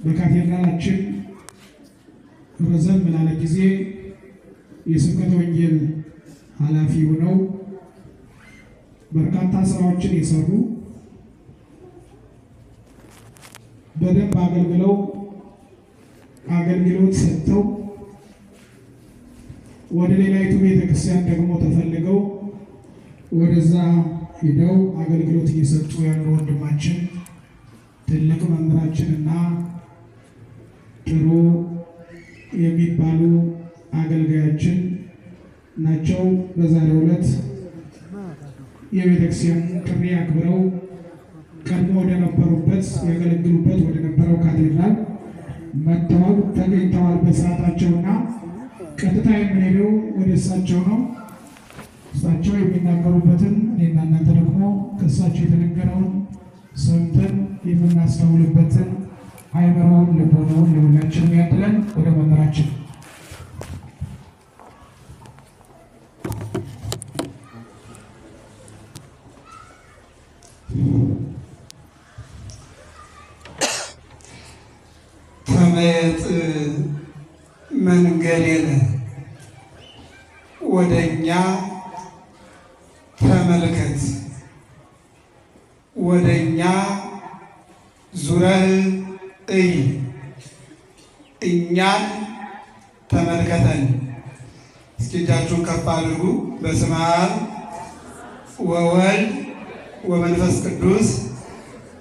በካቴድራላችን ረዘም ላለ ጊዜ የስብከተ ወንጌል ኃላፊ ሆነው በርካታ ስራዎችን የሰሩ በደንብ አገልግለው አገልግሎት ሰጥተው ወደ ሌላይቱ ቤተክርስቲያን ደግሞ ተፈልገው ወደዛ ሄደው አገልግሎት እየሰጡ ያሉ ወንድማችን ትልቅ መምህራችንና ጥሩ የሚባሉ አገልጋያችን ናቸው። በዛሬው ዕለት የቤተክርስቲያን ጥሪ አክብረው ቀድሞ ወደ ነበሩበት ያገለግሉበት ወደ ነበረው ካቴድራል መጥተው ተገኝተዋል በሰዓታቸውና ቀጥታ የምንሄደው ወደ እሳቸው ነው። እሳቸው የሚናገሩበትን እኔና እናንተ ደግሞ ከእሳቸው የተነገረውን ሰምተን የምናስተውልበትን አይምሮውን ልቦናውን ለሁላችንም ያድለን። ወደ መምህራችን ተመየጥ መንገዴነ ወደኛ ተመልከት፣ ወደኛ ዙረህ እይ፣ እኛን ተመልከተን። እስኪ እጃችሁን ከፍ አድርጉ። በስመ አብ ወወልድ ወመንፈስ ቅዱስ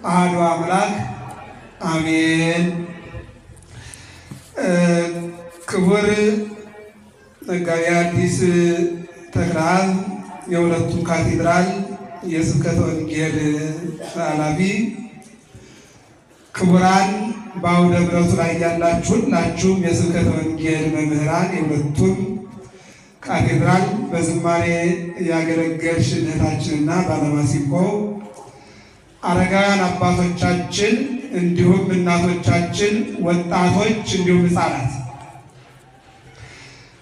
አሐዱ አምላክ አሜን። ክቡር መጋቤ ሐዲስ ተክለአብ የሁለቱም ካቴድራል የስብከተ ወንጌል ኃላፊ፣ ክቡራን በአውደ ምሕረቱ ላይ ያላችሁ ሁላችሁም የስብከተ ወንጌል መምህራን፣ የሁለቱም ካቴድራል በዝማሬ ያገለገልሽ እህታችንና ባለማሲንቆ አረጋውያን አባቶቻችን፣ እንዲሁም እናቶቻችን፣ ወጣቶች እንዲሁም ሕፃናት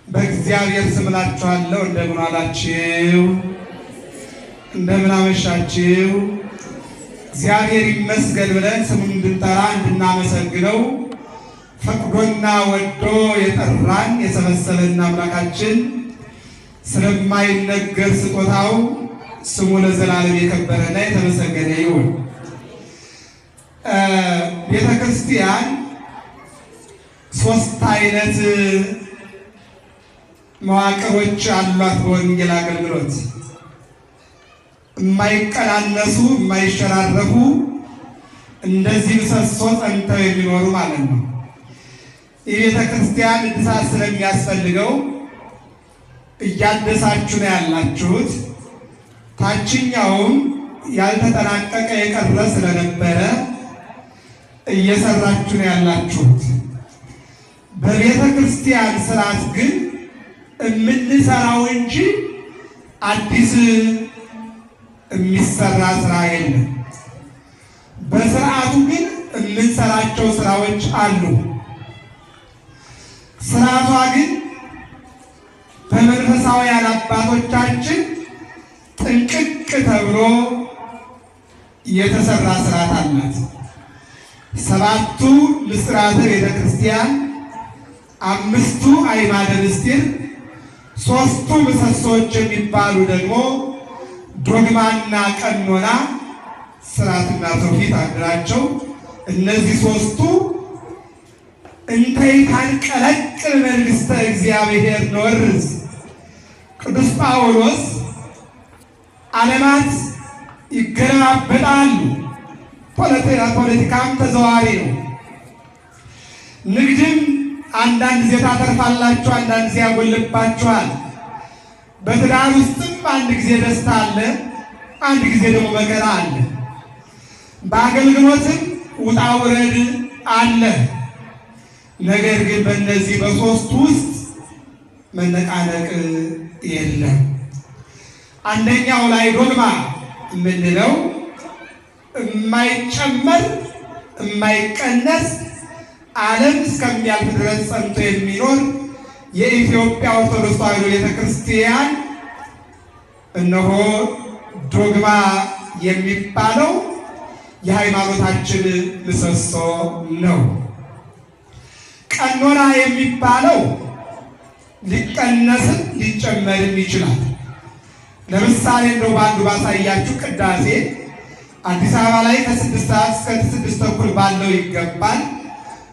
በእግዚአብሔር ስም እላችኋለሁ እንደምን ዋላችሁ? እንደምን አመሻችሁ? እግዚአብሔር ይመስገን ብለን ስሙን እንድንጠራ እንድናመሰግነው ፈቅዶና ወዶ የጠራን የሰበሰበን አምላካችን ስለማይነገር ስጦታው ስሙ ለዘላለም የከበረና የተመሰገነ ይሁን። ቤተ ክርስቲያን ሶስት አይነት መዋቅሮች አሏት። በወንጌል አገልግሎት የማይቀናነሱ የማይሸራረፉ እንደዚህ ምሰሶ ጸንተው የሚኖሩ ማለት ነው። የቤተ ክርስቲያን እድሳት ስለሚያስፈልገው እያደሳችሁ ነው ያላችሁት። ታችኛውም ያልተጠናቀቀ የቀረ ስለነበረ እየሰራችሁ ነው ያላችሁት። በቤተ ክርስቲያን ስርዓት ግን የምንሰራው እንጂ አዲስ የሚሰራ ስራ የለም። በስርዓቱ ግን የምንሰራቸው ስራዎች አሉ። ስርዓቷ ግን በመንፈሳውያን አባቶቻችን ጥንቅቅ ተብሎ የተሰራ ስርዓት አላት። ሰባቱ ምስጢራተ ቤተ ክርስቲያን፣ አምስቱ አዕማደ ምስጢር፣ ሶስቱ ምሰሶዎች የሚባሉ ደግሞ ዶግማና ቀኖና፣ ስርዓትና ትውፊት ናቸው። እነዚህ ሶስቱ እንተ ይታንቀለቅል መንግሥተ እግዚአብሔር ንወርስ። ቅዱስ ጳውሎስ ዓለማት ይገለባበጣሉ፣ ፖለቲካም ተዘዋዋሪ ነው። ንግድም አንዳንድ ጊዜ ታተርፋላችሁ፣ አንዳንድ ጊዜ ያጎልባችኋል። በትዳር ውስጥም አንድ ጊዜ ደስታ አለ፣ አንድ ጊዜ ደግሞ መከራ አለ። በአገልግሎትም ውጣ ውረድ አለ። ነገር ግን በእነዚህ በሶስቱ ውስጥ መነቃነቅ የለም። አንደኛው ላይ ዶግማ የምንለው የማይጨመር የማይቀነስ ዓለም እስከሚያልፍ ድረስ ጸንቶ የሚኖር የኢትዮጵያ ኦርቶዶክስ ተዋሕዶ ቤተክርስቲያን እነሆ ዶግማ የሚባለው የሃይማኖታችን ምሰሶ ነው። ቀኖና የሚባለው ሊቀነስም ሊጨመርም ይችላል። ለምሳሌ እንደው ባንዱ ባሳያችሁ ቅዳሴ አዲስ አበባ ላይ ከ6 ሰዓት እስከ 6 ተኩል ባለው ይገባል።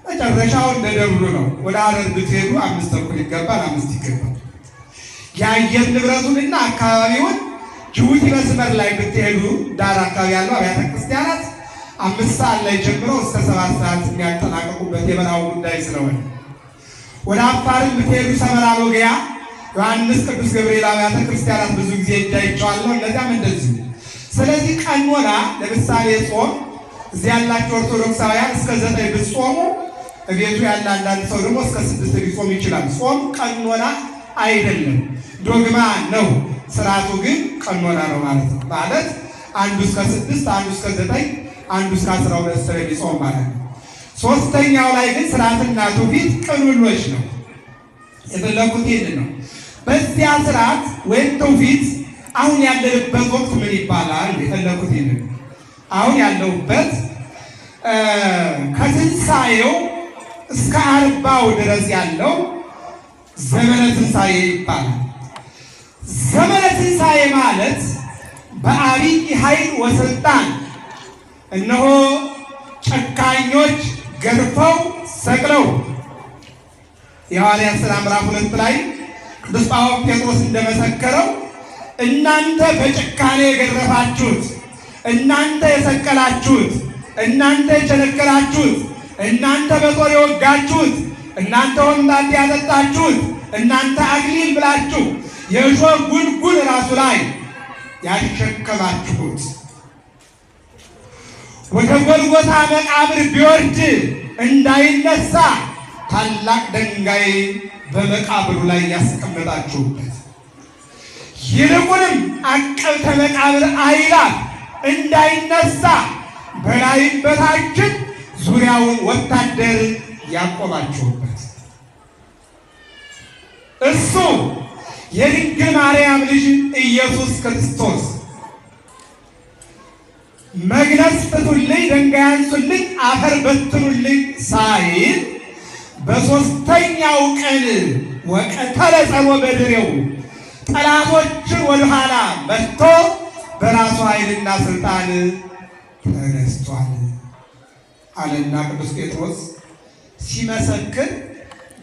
መጨረሻው እንደ ደብሩ ነው። ወደ ሐረር ብትሄዱ 5 ተኩል ይገባል፣ 5 ይገባል። የአየር ንብረቱንና አካባቢውን ጅቡቲ መስመር ላይ ብትሄዱ ዳር አካባቢ ያለው አብያተ ክርስቲያናት 5 ሰዓት ላይ ጀምሮ እስከ 7 ሰዓት የሚያጠናቀቁበት የበረሃው ጉዳይ ስለሆነ፣ ወደ አፋርም ብትሄዱ ሰመራ ሎጊያ ዮሐንስ ቅዱስ ገብርኤል አብያተ ክርስቲያናት ብዙ ጊዜ ይታያቸዋል። እነዚያም እንደዚሁ። ስለዚህ ቀኖና ለምሳሌ ጾም እዚህ ያላችሁ ኦርቶዶክሳውያን እስከ 9 ብትጾሙ እቤቱ ያለ አንዳንድ ሰው ደግሞ እስከ 6 ሊጾም ይችላል። ጾም ቀኖና አይደለም፣ ዶግማ ነው። ስርዓቱ ግን ቀኖና ነው ማለት ነው። ማለት አንዱ እስከ 6 አንዱ እስከ 9 አንዱ እስከ 12 ስለሚጾም ማለት ነው። ሶስተኛው ላይ ግን ስርዓትና ትውፊት ቅንውሎች ነው። የፈለኩት ይህን ነው። በዚያ ስርዓት ወይም ትውፊት አሁን ያለንበት ወቅት ምን ይባላል? የፈለኩት ይህን ነው። አሁን ያለሁበት ከትንሣኤው እስከ 40 ድረስ ያለው ዘመነ ትንሣኤ ይባላል። ዘመነ ትንሣኤ ማለት በአብይ ኃይል ወስልጣን እነሆ ጨካኞች ገርፈው ሰቅለው የሐዋርያት ሥራ ምዕራፍ 2 ላይ ቅዱስ ጴጥሮስ እንደመሰከረው እናንተ በጭካኔ የገረፋችሁት፣ እናንተ የሰቀላችሁት፣ እናንተ የቸነከራችሁት፣ እናንተ በጦር የወጋችሁት፣ እናንተ ሆምጣጤ ያጠጣችሁት፣ እናንተ አክሊል ብላችሁ የእሾህ ጉንጉን ራሱ ላይ ያሸከማችሁት ወደ ጎልጎታ መቃብር ቢወርድ እንዳይነሳ ታላቅ ድንጋይ በመቃብሩ ላይ ያስቀመጣችሁበት፣ ይልቁንም አቀብተ መቃብር አይላፍ እንዳይነሳ በላይም በታችን ዙሪያውን ወታደር ያቆማችሁበት፣ እሱ የድንግል ማርያም ልጅ ኢየሱስ ክርስቶስ መግነዝ ፍቱልኝ፣ ድንጋይ አንሱልኝ፣ አፈር በትኑልኝ ሳይል በሦስተኛው ቀን ወቀተለ ጸሮ በድሬው ጠላቶችን ወደኋላ መጥቶ በራሱ ኃይልና ስልጣን ተነስቷል አለና ቅዱስ ጴጥሮስ ሲመሰክር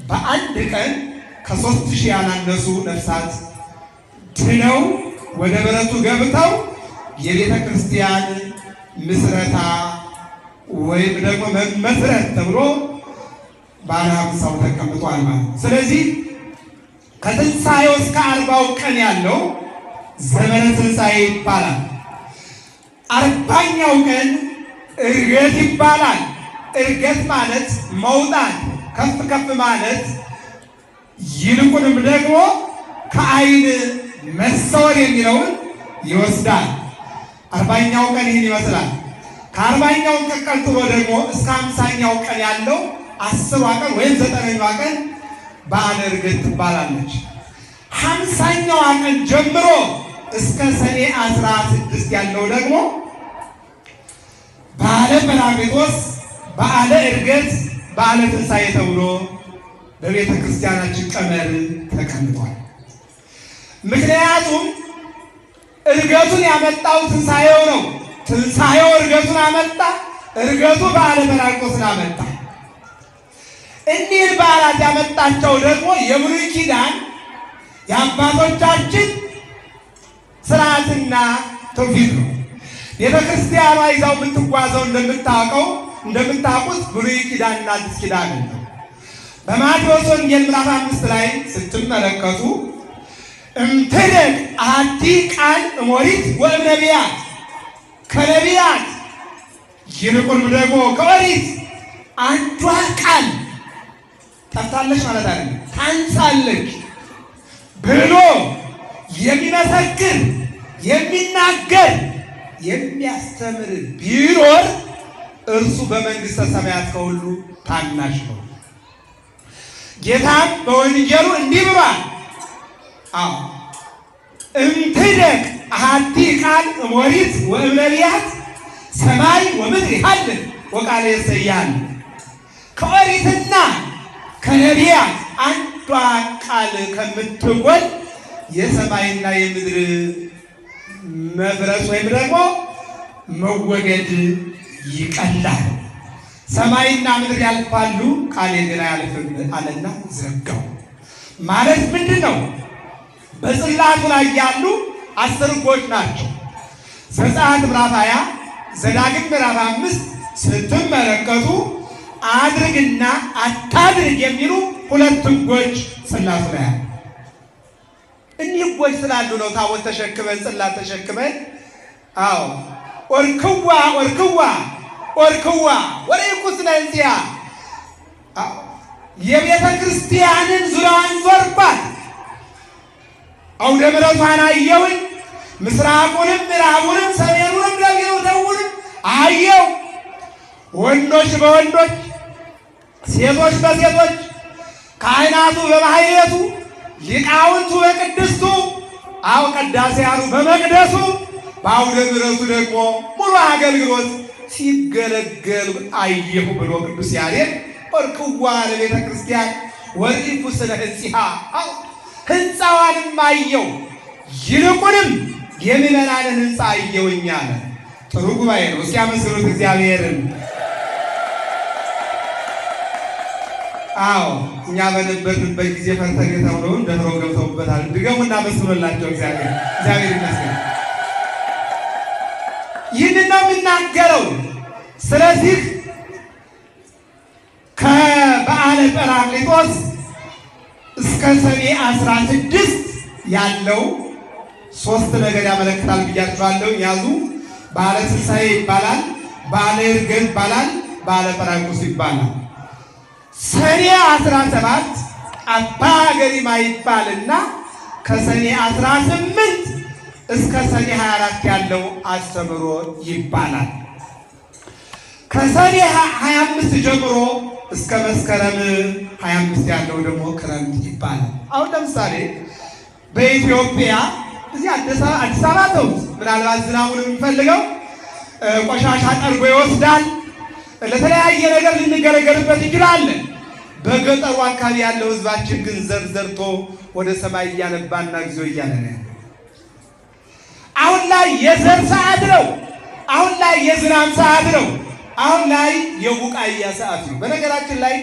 በአንድ ቀን ከ3000 ያላነሱ ነፍሳት ድነው ወደ በረቱ ገብተው የቤተ ክርስቲያን ምስረታ ወይም ደግሞ መመስረት ተብሎ ባለ 50 ተቀምጧል ማለት ነው። ስለዚህ ከትንሣኤው እስከ 40 ቀን ያለው ዘመነ ትንሣኤ ይባላል። 40ኛው ቀን ዕርገት ይባላል። ዕርገት ማለት መውጣት፣ ከፍ ከፍ ማለት፣ ይልቁንም ደግሞ ከዓይን መሰወር የሚለውን ይወስዳል። 40ኛው ቀን ይህን ይመስላል። ከ40ኛው ቀን ቀጥሎ ደግሞ እስከ 50ኛው ቀን ያለው 10ዋ ቀን ወይም 9ኛዋ ቀን በዓለ ዕርገት ትባላለች። 50ኛዋ ቀን ጀምሮ እስከ ሰኔ 16 ያለው ደግሞ በዓለ ጰራቅሊጦስ፣ በዓለ ዕርገት፣ በዓለ ትንሣኤ ተብሎ በቤተ ክርስቲያናችን ቀመር ተቀምጧል። ምክንያቱም ዕርገቱን ያመጣው ትንሣኤው ነው። ትንሣኤው ዕርገቱን አመጣ፣ ዕርገቱ በዓለ ጰራቅሊጦስን አመጣ። እኒህን በዓላት ያመጣቸው ደግሞ የብሉይ ኪዳን የአባቶቻችን ስርዓትና ትውፊት ነው። ቤተ ክርስቲያኗ ይዛው የምትጓዘው እንደምታውቁት ብሉይ ኪዳንና አዲስ ኪዳን ነው። በማቴዎስ ወንጌል ምዕራፍ 5 ላይ ስትመለከቱ እምትደቅ አሐቲ ቃል እሞሪት ወእምነቢያት፣ ከነቢያት ይልቁንም ደግሞ ከኦሪት አንዷ ቃል ጠፍታለች ማለት አይደለም፣ ታንሳለች ብሎ የሚመሰክር የሚናገር የሚያስተምር ቢኖር እርሱ በመንግሥተ ሰማያት ከሁሉ ታናሽ ነው። ጌታም በወንጌሉ እንዲህ ብሏል። እምትደቅ አሐቲ ቃል እሞሪት ወእምነቢያት፣ ሰማይ ወምድር ይሃልፍ ወቃለ ይሰያል። ከኦሪትና ከነቢያት አንዷ ቃል ከምትጎል የሰማይና የምድር መፍረስ ወይም ደግሞ መወገድ ይቀላል። ሰማይና ምድር ያልፋሉ ቃሌ ግን አያልፍም አለና ዘጋው። ማለት ምንድን ነው? በጽላቱ ላይ ያሉ 10 ሕጎች ናቸው። ዘጸአት ምዕራፍ 20 ዘዳግም ምዕራፍ 5 ስትመለከቱ አድርግና አታድርግ የሚሉ 2 ሕጎች ጽላቱ ላይ አሉ። እኒህ ሕጎች ስላሉ ነው ታቦት ተሸክመን ጽላት ተሸክመን ኦርክዋ ኦርክዋ ኦርክዋ ወለይኩስነ እንዚያ የቤተ ክርስቲያንን ዙሪያዋን ዞርባት። አውደ ምሕረቷን አየሁኝ። ምስራቁንም ምዕራቡንም ሰሜኑንም ደቡቡንም አየው። ወንዶች በወንዶች ሴቶች በሴቶች ካህናቱ በማህሌቱ ሊቃውንቱ በቅድስቱ ቅዳሴ ያሉ በመቅደሱ በአውደ ምሕረቱ ደግሞ ሙሉ አገልግሎት ሲገለገል አየሁ ብሎ ቅዱስ ያሬድ ኦርክዋ ለቤተ ክርስቲያን ወኢኩስነ እንዚሃ ሕንፃዋንም አየው ይልቁንም የምዕመናንን ሕንፃ አየሁኝ አለ። ጥሩ ጉባኤ ነው። እስኪ አመስግኑት እግዚአብሔርን። እኛ በነበርንበት ጊዜ ፈርተን ተብለውን ደፍረው ገብተውበታል። ድገሙና መስሎላቸው እግዚአብሔር ይመስገን። ይህንን ነው የሚናገረው። ስለዚህ ከበዓለ ጰራቅሊጦስ እስከ ሰኔ 16 ያለው 3 ነገር ያመለክታል ብያችኋለሁ። ያዙ። በዓለ ትንሣኤ ይባላል፣ በዓለ ዕርገት ይባላል፣ በዓለ ጰራቅሊጦስ ይባላል። ሰኔ 17 አባ ገሪማ ይባልና ከሰኔ 18 እስከ ሰኔ 24 ያለው አስተምሮ ይባላል። ከሰኔ 25 ጀምሮ እስከ መስከረም 25 ያለው ደግሞ ክረምት ይባላል። አሁን ለምሳሌ በኢትዮጵያ እዚህ አዲስ አበባ ተውት። ምናልባት ዝናቡን የሚፈልገው ቆሻሻ ጠርጎ ይወስዳል። ለተለያየ ነገር ልንገለገልበት እንችላለን። በገጠሩ አካባቢ ያለው ሕዝባችን ግን ዘር ዘርቶ ወደ ሰማይ እያነባና ጊዜው እያለ ነው። አሁን ላይ የዘር ሰዓት ነው። አሁን ላይ የዝናብ ሰዓት ነው። አሁን ላይ የቡቃያ ሰዓት ነው። በነገራችን ላይ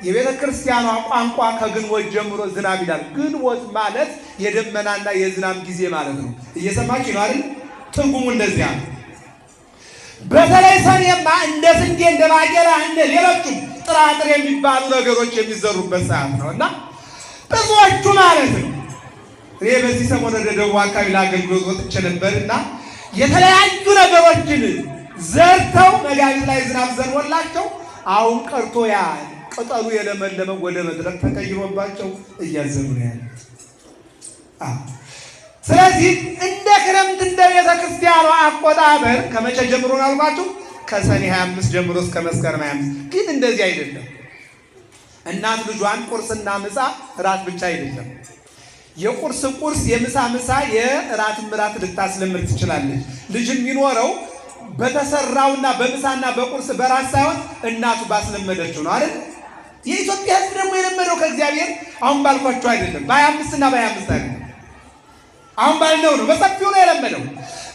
የቤተ ክርስቲያኗ ቋንቋ ከግንቦት ጀምሮ ዝናብ ይላል። ግንቦት ማለት የደመናና የዝናብ ጊዜ ማለት ነው። እየሰማችሁ ነው አይደል? ትርጉሙ እንደዚያ ነው። በተለይ ሰኔማ እንደ ስንዴ እንደ ባቄላ እንደ ሌሎችም ጥራጥሬ የሚባሉ ነገሮች የሚዘሩበት ሰዓት ነው እና ብዙዎቹ ማለት ነው። እኔ በዚህ ሰሞን ወደ ደቡብ አካባቢ ለአገልግሎት ወጥቼ ነበር እና የተለያዩ ነገሮችን ዘርተው መጋቢት ላይ ዝናብ ዘንቦላቸው አሁን ቀርቶ ያ ቅጠሉ የለመለመ ወደ መድረቅ ተቀይሮባቸው እያዘኑ ነው ያሉት። ስለዚህ እንደ ክረምት እንደ ቤተ ክርስቲያኗ አቆጣጠር ከመቼ ጀምሮ ነው አልኳችሁ? ከሰኔ 25 ጀምሮ እስከ መስከረም 25። ግን እንደዚህ አይደለም። እናት ልጇን ቁርስና ምሳ እራት ብቻ አይደለም። የቁርስ ቁርስ፣ የምሳ ምሳ፣ የእራትም እራት ልታስለምድ ትችላለች። ልጅ የሚኖረው በተሰራውና በምሳና በቁርስ በራት ሳይሆን እናቱ ባስለመደችው ነው አይደል? የኢትዮጵያ ሕዝብ ደግሞ የለመደው ከእግዚአብሔር አሁን ባልኳቸው አይደለም። በ25 እና በ25 አይደለም። አሁን ባልነው ነው። በሰፊው ነው የለመደው።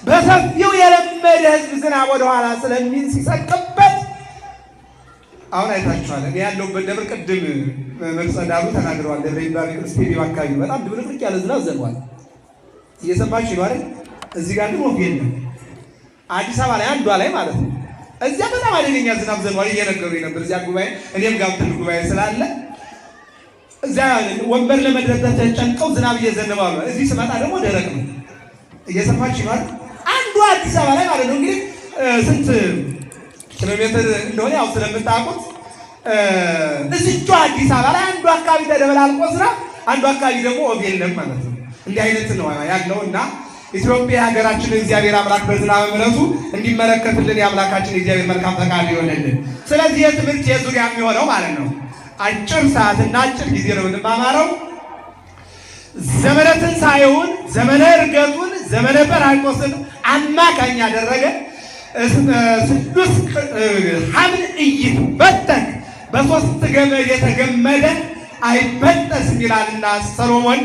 በሰፊው የለመደ ሕዝብ ዝናብ ወደኋላ ስለሚል ሲሰቅበት አሁን አይታችኋል። እኔ ያለሁበት ደብር ቅድም መቅጸዳሉ ተናግረዋል። ደብረ ይባቤ ስቴዲየም አካባቢ በጣም ድብልቅልቅ ያለ ዝናብ ዘንቧል። እየሰማችሁ ነው አይደል? እዚህ ጋር ግን ወፍ የለም። አዲስ አበባ ላይ አንዷ ላይ ማለት ነው። እዚያ በጣም አደገኛ ዝናብ ዘንቧል እየነገሩኝ ነበር። እዚያ ጉባኤ እኔም ጋር ትልቅ ጉባኤ ስላለ እዚያ ወንበር ለመድረስ ተጨንቀው ዝናብ እየዘነበ ነው። እዚህ ስመጣ ደግሞ ደረቅ ነው። እየሰማችሁ ነው አይደል? አንዷ አዲስ አበባ ላይ ማለት ነው። እንግዲህ ስንት ኪሎ ሜትር እንደሆነ ያው ስለምታውቁት እዚቹ አዲስ አበባ ላይ አንዱ አካባቢ ተደበላልቆ ዝናብ፣ አንዱ አካባቢ ደግሞ ወፍ የለም ማለት ነው። እንዲህ አይነት ነው ያለው እና ኢትዮጵያ ሀገራችን እግዚአብሔር አምላክ በዝናብ ምሕረቱ እንዲመለከትልን የአምላካችን እግዚአብሔር መልካም ፈቃድ ይሆንልን። ስለዚህ የትምህርት የዙሪያ የሚሆነው ማለት ነው አጭር ሰዓትና አጭር ጊዜ ነው የምንማማረው። ዘመነ ትንሣኤውን፣ ዘመነ ዕርገቱን፣ ዘመነ ጰራቅሊጦስን አማካኝ ያደረገ ስሉስ ሐብል ኢይትበተን በሶስት ገመድ የተገመደ አይበጠስም ይላልና ሰሎሞን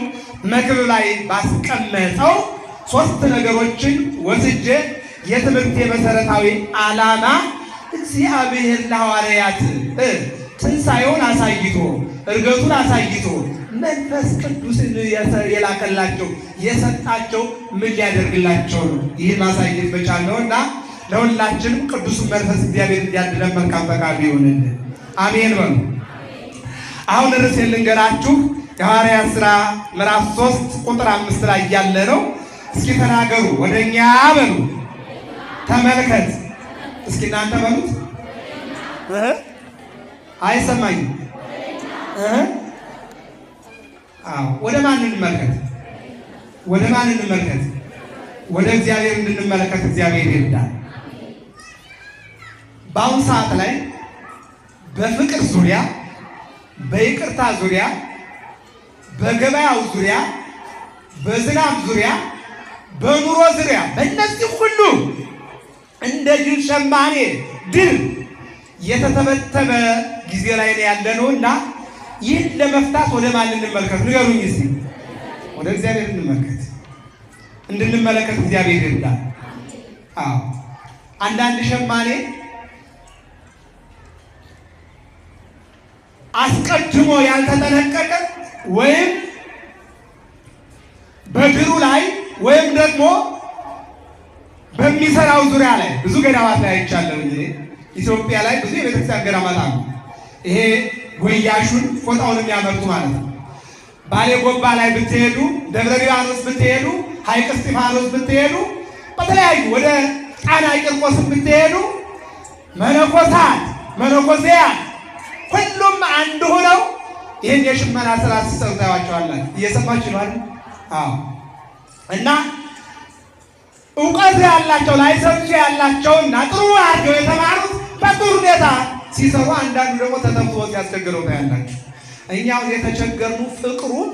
መክብብ ላይ ባስቀመጠው ሶስት ነገሮችን ወስጄ የትምህርት መሰረታዊ ዓላማ እግዚአብሔር ለሐዋርያት ትንሣኤውን አሳይቶ እርገቱን አሳይቶ መንፈስ ቅዱስን የላከላቸው የሰጣቸው ምን ሊያደርግላቸው ነው? ይህን ማሳየት መቻል ነውና ለሁላችንም ቅዱሱን መንፈስ እግዚአብሔር እንዲያድለን መልካም ፈቃዱ ይሁንልን። አሜን በሉ። አሁን ርዕስ ልንገራችሁ። የሐዋርያት ሥራ ምዕራፍ 3 ቁጥር 5 ላይ ያለ ነው። እስኪ ተናገሩ፣ ወደኛ በሉ። ተመልከት እስኪ እናንተ በሉት። አይሰማኝም። ወደ ማን እንመልከት? ወደ ማን እንመልከት? ወደ እግዚአብሔር እንድንመለከት እግዚአብሔር ይርዳል። በአሁኑ ሰዓት ላይ በፍቅር ዙሪያ፣ በይቅርታ ዙሪያ፣ በገበያው ዙሪያ፣ በዝናብ ዙሪያ፣ በኑሮ ዙሪያ በእነዚህ ሁሉ እንደ ጅል ሸማኔ ድል የተተበተበ ጊዜ ላይ ነው ያለነው እና ይህን ለመፍታት ወደ ማን እንመልከት? ንገሩኝ እስኪ። ወደ እግዚአብሔር እንመልከት። እንድንመለከት እግዚአብሔር ይርዳል። አንዳንድ ሸማኔ አስቀድሞ ያልተጠነቀቀ ወይም በድሩ ላይ ወይም ደግሞ በሚሰራው ዙሪያ ላይ ብዙ ገዳማት ላይ አይቻለሁ። ኢትዮጵያ ላይ ብዙ የቤተክርስቲያን ገዳማት አሉ። ይሄ ጎያሹን ፎጣውን የሚያመርቱ ማለት ነው። ባሌ ጎባ ላይ ብትሄዱ፣ ደብረ ሊባኖስ ብትሄዱ፣ ሐይቅ እስጢፋኖስ ብትሄዱ፣ በተለያዩ ወደ ጣና ቂርቆስ ብትሄዱ መነኮሳት መነኮሲያት ሁሉም አንድ ሆነው ይህን የሽመና ስራ ሲሰሩ ታያቸዋላችሁ። እየሰማችሁ ነው አይደል? እና እውቀት ያላቸው ላይሰንስ ያላቸውና ጥሩ አድርገው የተማሩት በጥሩ ሁኔታ ሲሰሩ፣ አንዳንዱ ደግሞ ተተብትቦ ሲያስቸግረው ታያላችሁ። እኛው የተቸገርኑ ፍቅሩን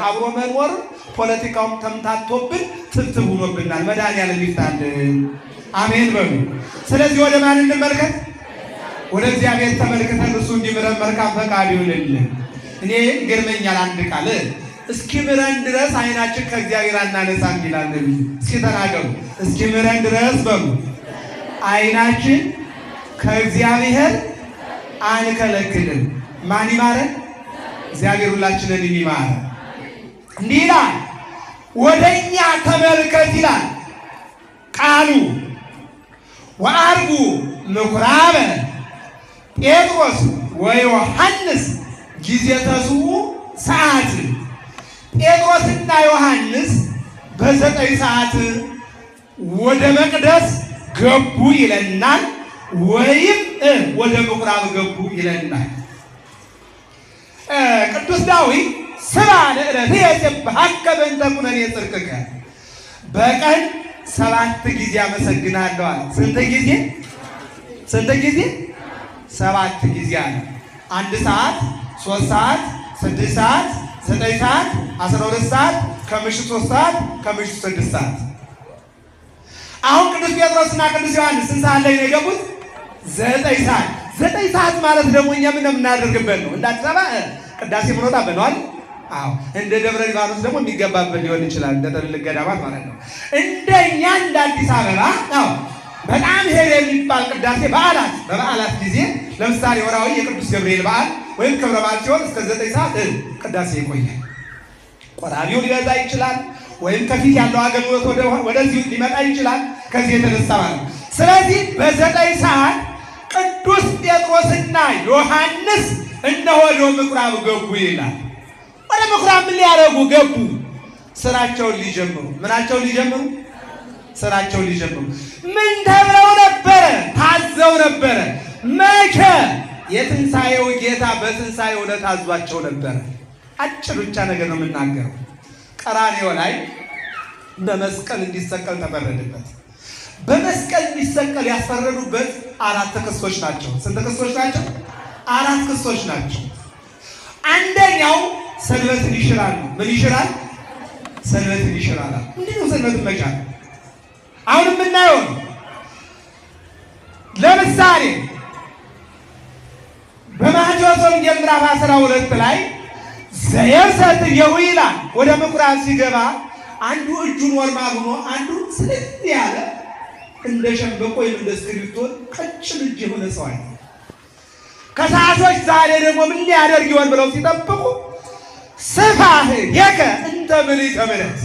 አብሮ መኖር ፖለቲካውም ተምታቶብን ትብትብ ሆኖብናል። መድኃኒዓለም ይፍታልን። አሜን በሉ። ስለዚህ ወደ ማን እንመልከት? ወደ እግዚአብሔር ተመልክተን እሱ እንዲምረን መልካም ፈቃዱ ይሁንልን። እኔ ገርመኛል አንድ ቃል እስኪ ምረን ድረስ አይናችን ከእግዚአብሔር አናነሳም ይላል ነብዩ። እስኪ ተናገሩ። እስኪ ምረን ድረስ በሉ አይናችን ከእግዚአብሔር አንከለክልም። ማን ይማረን? እግዚአብሔር ሁላችንን ይማረን። እንዲህ ይላል፣ ወደኛ ተመልከት ይላል ቃሉ። ወአርጉ ምኵራበ ጴጥሮስ ወዮሐንስ ጊዜ ተስዑ ሰዓት። ጴጥሮስና ዮሐንስ በ9 ሰዓት ወደ መቅደስ ገቡ ይለናል፣ ወይም ወደ ምኵራብ ገቡ ይለናል። ቅዱስ ዳዊት ስባ ለዕለትየ እሴብሐከ በእንተ ኩነኔ ጽድቅከ፣ በቀን 7 ጊዜ አመሰግናለሁ አለ። ስንት ጊዜ? ስንት ጊዜ? 7 ጊዜ አለ። 1 ሰዓት፣ 3 ሰዓት፣ 6 ሰዓት፣ 9 ሰዓት፣ 12 ሰዓት፣ ከምሽቱ 3 ሰዓት፣ ከምሽቱ 6 ሰዓት። አሁን ቅዱስ ጴጥሮስና ቅዱስ ዮሐንስ ስንት ሰዓት ላይ ነው የገቡት? 9 ሰዓት። 9 ሰዓት ማለት ደግሞ እኛ ምን የምናደርግበት ነው? እንደ አዲስ አበባ ቅዳሴ ምንወጣበት ነው አይደል? አዎ። እንደ ደብረ ሊባኖስ ደግሞ የሚገባበት ሊሆን ይችላል፣ እንደ ትልልቅ ገዳማት ማለት ነው። እንደኛ እንደ አዲስ አበባ አዎ በጣም ሄር የሚባል ቅዳሴ በዓላት፣ በበዓላት ጊዜ ለምሳሌ ወራዊ የቅዱስ ገብርኤል በዓል ወይም ክብረ በዓል ሲሆን እስከ 9 ሰዓት ቅዳሴ ይቆያል። ቆራቢው ሊበዛ ይችላል፣ ወይም ከፊት ያለው አገልግሎት ወደዚህ ሊመጣ ይችላል። ከዚህ የተነሳ ማለት ነው። ስለዚህ በ9 ሰዓት ቅዱስ ጴጥሮስና ዮሐንስ እነሆ ወደ ምኵራብ ገቡ ይላል። ወደ ምኵራብ ምን ሊያደርጉ ገቡ? ስራቸውን ሊጀምሩ። ምናቸውን ሊጀምሩ? ስራቸውን ሊጀምሩ። ምን ተብለው ነበረ? ታዘው ነበረ። መቼ? የትንሣኤው ጌታ በትንሣኤው ዕለት አዟቸው ነበረ። አጭር ብቻ ነገር ነው የምናገረው። ቀራንዮ ላይ በመስቀል እንዲሰቀል ተፈረደበት። በመስቀል እንዲሰቀል ያስፈረዱበት 4 ክሶች ናቸው። ስንት ክሶች ናቸው? 4 ክሶች ናቸው። አንደኛው ሰንበትን ይሽራል። ምን ይሽራል? ሰንበትን ይሽራል። እንዴት ነው ሰንበትን መሻር? አሁን የምናየው ለምሳሌ በማቴዎስ ወንጌል ምዕራፍ 12 ላይ ዘየርሰት የው ይላል። ወደ ምኩራብ ሲገባ አንዱ እጁን ወርማል ሆኖ አንዱ ስልት ያለ እንደ ሸምበቆ ወይም እንደ እስክሪብቶ ቀጭን እጅ የሆነ ሰው አለ። ከሳሾች ዛሬ ደግሞ ምን ሊያደርግ ይሆን ብለው ሲጠብቁ ስፋህ የከ እንተ ምልዕተ ምሕረት፣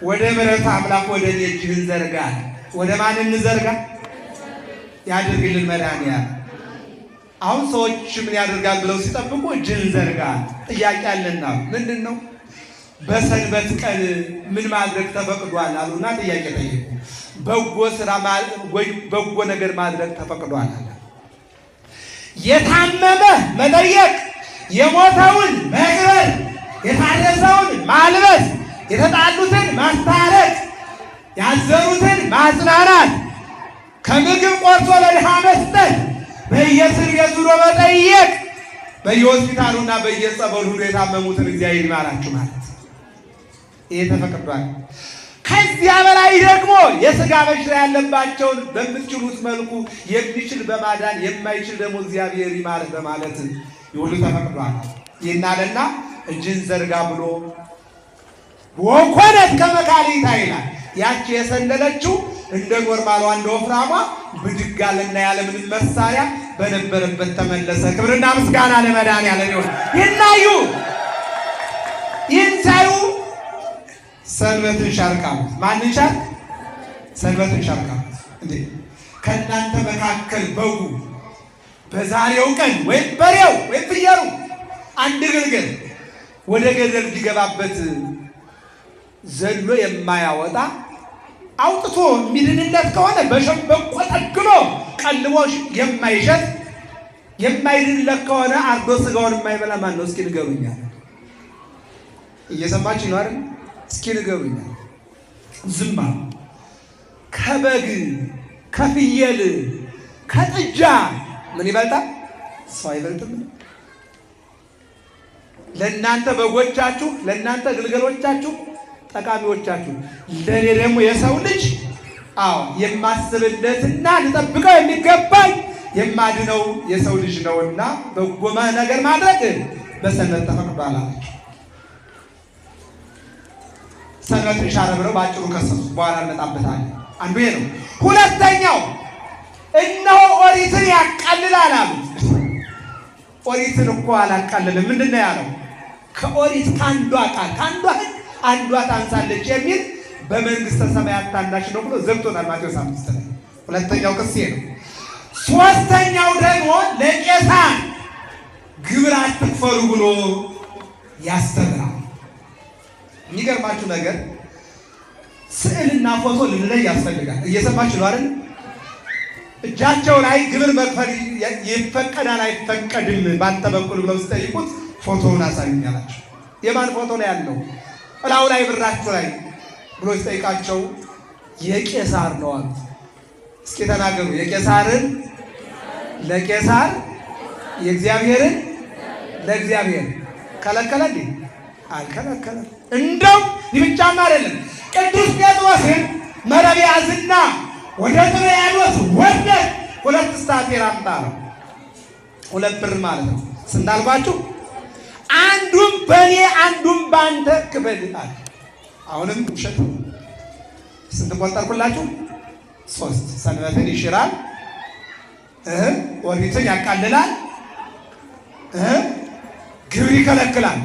ወደ ምሕረት አምላክ ወደ እኔ እጅህን ዘርጋ። ወደ ማን እንዘርጋ? ያድርግልን መድኃኒዓለም። አሁን ሰዎች ምን ያደርጋል ብለው ሲጠብቁ እጅህን ዘርጋ። ጥያቄ አለና ምንድን ነው? በሰንበት ቀን ምን ማድረግ ተፈቅዷል አሉና ጥያቄ ጠየቁ። በጎ ስራ በጎ ነገር ማድረግ ተፈቅዷል አለ። የታመመ መጠየቅ፣ የሞተውን መቅበር፣ የታረሰውን ማልበስ፣ የተጣሉትን ማስታረቅ፣ ያዘኑትን ማጽናናት፣ ከምግብ ቆርሶ ለድሃ መስጠት፣ በየእስር ቤቱ ዞሮ መጠየቅ፣ በየሆስፒታሉና በየጸበሉ ሁሉ የታመሙትን እግዚአብሔር ይማራችሁ ማለት ይሄ ተፈቅዷል። ከዚያ በላይ ደግሞ የሥጋ በሽታ ያለባቸውን በምትችሉት መልኩ የሚችል በማዳን የማይችል ደግሞ እግዚአብሔር ይማርህ በማለት ይሁሉ ተፈቅዷል። ይናለና እጅን ዘርጋ ብሎ ወኮነት ከመካሊታ ይላል። ያቺ የሰለለችው እንደ ኖርማሏ እንደ ወፍራሟ ብድግ አለና ያለምንም መሳሪያ በነበረበት ተመለሰ። ክብርና ምስጋና ለመድኃኒዓለም ይሁን። ይናዩ ይንሳዩ ሰንበትን ሻርካሉት። ማንን ሻርክ? ሰንበትን ሻርካሉት። እንዴ ከእናንተ መካከል በጉ በዛሬው ቀን ወይም በሬው ወይም ፍየሩ አንድ ግልገል ወደ ገደል ቢገባበት ዘሎ የማያወጣ አውጥቶ የሚድንለት ከሆነ በሸምበቆ ጠግኖ ቀልቦ የማይሸጥ የማይድንለት ከሆነ አርዶ ስጋውን የማይበላ ማን ነው? እስኪ ንገሩኛ። እየሰማችሁ ነው አይደል? እስኪ ንገሩኛ። ዝም አሉ። ከበግ ከፍየል ከጥጃ ምን ይበልጣል? ሰው አይበልጥም? ለእናንተ በጎቻችሁ፣ ለእናንተ ግልገሎቻችሁ፣ ጠቃሚዎቻችሁ፣ ለእኔ ደግሞ የሰው ልጅ የማስብለትና ልጠብቀው የሚገባኝ የማድነው የሰው ልጅ ነውና በጎ ነገር ማድረግ በሰንበት ተፈቅዷል አላቸው። ሰንበትን ሻረ ብለው ባጭሩ ከሰሱ። በኋላ እንመጣበታለን። አንዱ ይሄ ነው። ሁለተኛው እነሆ ኦሪትን ያቃልላል አሉት። ኦሪትን እኮ አላቃልልም። ምንድን ነው ያለው? ከኦሪት ከአንዷ ቃል ከአንዷ ሕግ አንዷ ታንሳለች የሚል በመንግስተ ሰማያት ታናሽ ነው ብሎ ዘግቶናል ማቴዎስ 5 ላይ። ሁለተኛው ክስ ነው። ሶስተኛው ደግሞ ለቄሳር ግብር አትክፈሉ ብሎ ያስተምራል። የሚገርማችሁ ነገር ስዕልና ፎቶ ልንለይ ያስፈልጋል። እየሰማችሁ ነው አይደል? እጃቸው ላይ ግብር መክፈል ይፈቀዳል አይፈቀድም ባንተ በኩል ብለው ሲጠይቁት ፎቶውን አሳዩኝ አላቸው። የማን ፎቶ ላይ ያለው? እላው ላይ ብራችሁ ላይ ብሎ ሲጠይቃቸው የቄሳር ነው አሉት። እስኪ ተናገሩ። የቄሳርን ለቄሳር የእግዚአብሔርን ለእግዚአብሔር ከለከለ እንዴ? አልከለከለም። እንደው ይብቻም አይደለም። ቅዱስ ጴጥሮስን መረብ ያዝና ወደ ጥብርያዶስ ወደ 2 ስታቴር አምጣ ነው። 2 ብር ማለት ነው። ስንታልኳችሁ አንዱም በእኔ አንዱም በአንተ ክፈል አለ። አሁንም ውሸት ስንት ቆጠርኩላችሁ? 3 ሰንበትን ይሽራል፣ ኦሪትን ያቃልላል፣ ግብር ይከለክላል።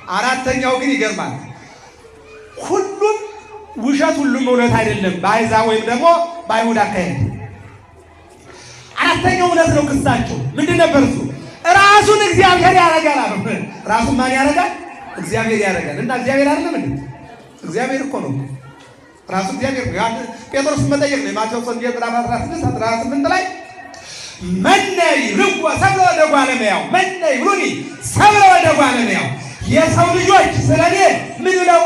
አራተኛው ግን ይገርማል። ሁሉም ውሸት ሁሉም እውነት አይደለም። በአሕዛብ ወይም ደግሞ በአይሁድ አካሄድ አራተኛው እውነት ነው። ክሳቸው ምንድን ነበር? እሱ ራሱን እግዚአብሔር ያደርጋል አሉ። ራሱን ማን ያደርጋል? እግዚአብሔር ያደርጋል። እና እግዚአብሔር አይደለም እንዴ? እግዚአብሔር እኮ ነው። ራሱ እግዚአብሔር ነው። ጴጥሮስ መጠየቅ ነው። ማቴዎስ ወንጌል ምዕራፍ 16:18 ላይ መነይ ርቆ ሰብለ ወደ ጓለመያው መነይ ብሉኒ ሰብለ ወደ ጓለመያው የሰው ልጆች ስለኔ ምን ብለው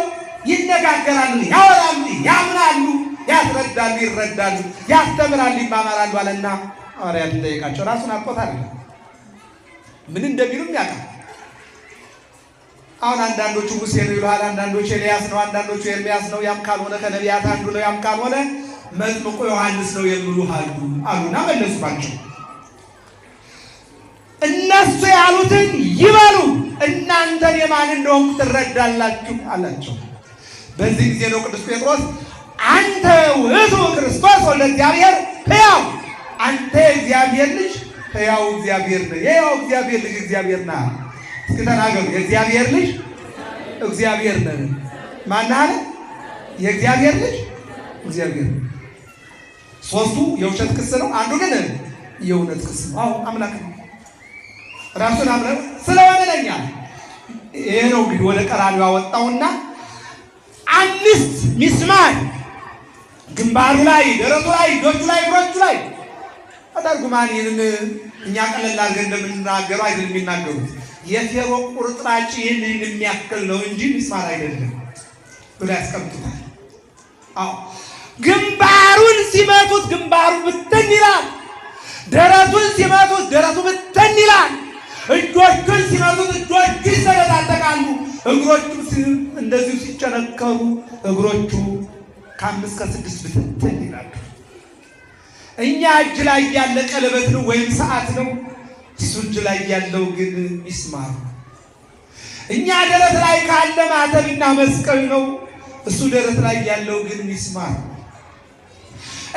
ይነጋገራሉ፣ ያወራሉ፣ ያምናሉ፣ ያስረዳሉ፣ ይረዳሉ፣ ያስተምራሉ፣ ይማማራሉ አለና ሐዋርያት ጠየቃቸው። ራሱን አቆት አይደለም ምን እንደሚሉም ያውቃል። አሁን አንዳንዶቹ ሙሴ ነው ይሉሃል፣ አንዳንዶቹ ኤልያስ ነው፣ አንዳንዶቹ ኤርምያስ ነው፣ ያም ካልሆነ ከነቢያት አንዱ ነው፣ ያም ካልሆነ መጥምቁ ዮሐንስ ነው የሚሉህ አሉና መለሱባቸው። እነሱ ያሉትን ይበሉ፣ እናንተን የማን እንደሆንኩ ትረዳላችሁ አላቸው። በዚህ ጊዜ ነው ቅዱስ ጴጥሮስ አንተ ውእቱ ክርስቶስ ወልደ እግዚአብሔር ሕያው፣ አንተ የእግዚአብሔር ልጅ ሕያው እግዚአብሔር ነህ። የሕያው እግዚአብሔር ልጅ እግዚአብሔር ነህ። እስኪ ተናገሩ። የእግዚአብሔር ልጅ እግዚአብሔር ነህ። ማነህ አለ? የእግዚአብሔር ልጅ እግዚአብሔር ነህ። ሶስቱ የውሸት ክስ ነው፣ አንዱ ግን የእውነት ክስ ነው። አዎ አምላክ ነው፣ ራሱን አምላክ ስለሆነ ለኛ ይሄ ነው እንግዲህ ወደ ቀራንዮ አወጣውና 5 ሚስማር ግንባሩ ላይ፣ ደረቱ ላይ፣ እጆቹ ላይ፣ እግሮቹ ላይ አዳርጉማን። ይህንን እኛ ቀለል አድርገን እንደምንናገረው አይደለም የሚናገሩት። የፌሮ ቁርጥራጭ ይህንን የሚያክል ነው እንጂ ሚስማር አይደለም ብሎ ያስቀምጡታል። አዎ ግንባሩን ሲመቱት ግንባሩ ብትን ይላል። ደረቱን ሲመቱት ደረቱ ብትን ይላል። እጆቹን ሲመቱት እጆቹ ይሰነጣጠቃሉ። እግሮቹ እንደዚሁ ሲጨነከሩ እግሮቹ ከ5 እስከ 6 ብትን ይላሉ። እኛ እጅ ላይ ያለ ቀለበት ነው ወይም ሰዓት ነው፣ እሱ እጅ ላይ ያለው ግን ሚስማር ነው። እኛ ደረት ላይ ካለ ማተብና መስቀል ነው፣ እሱ ደረት ላይ ያለው ግን ሚስማር ነው።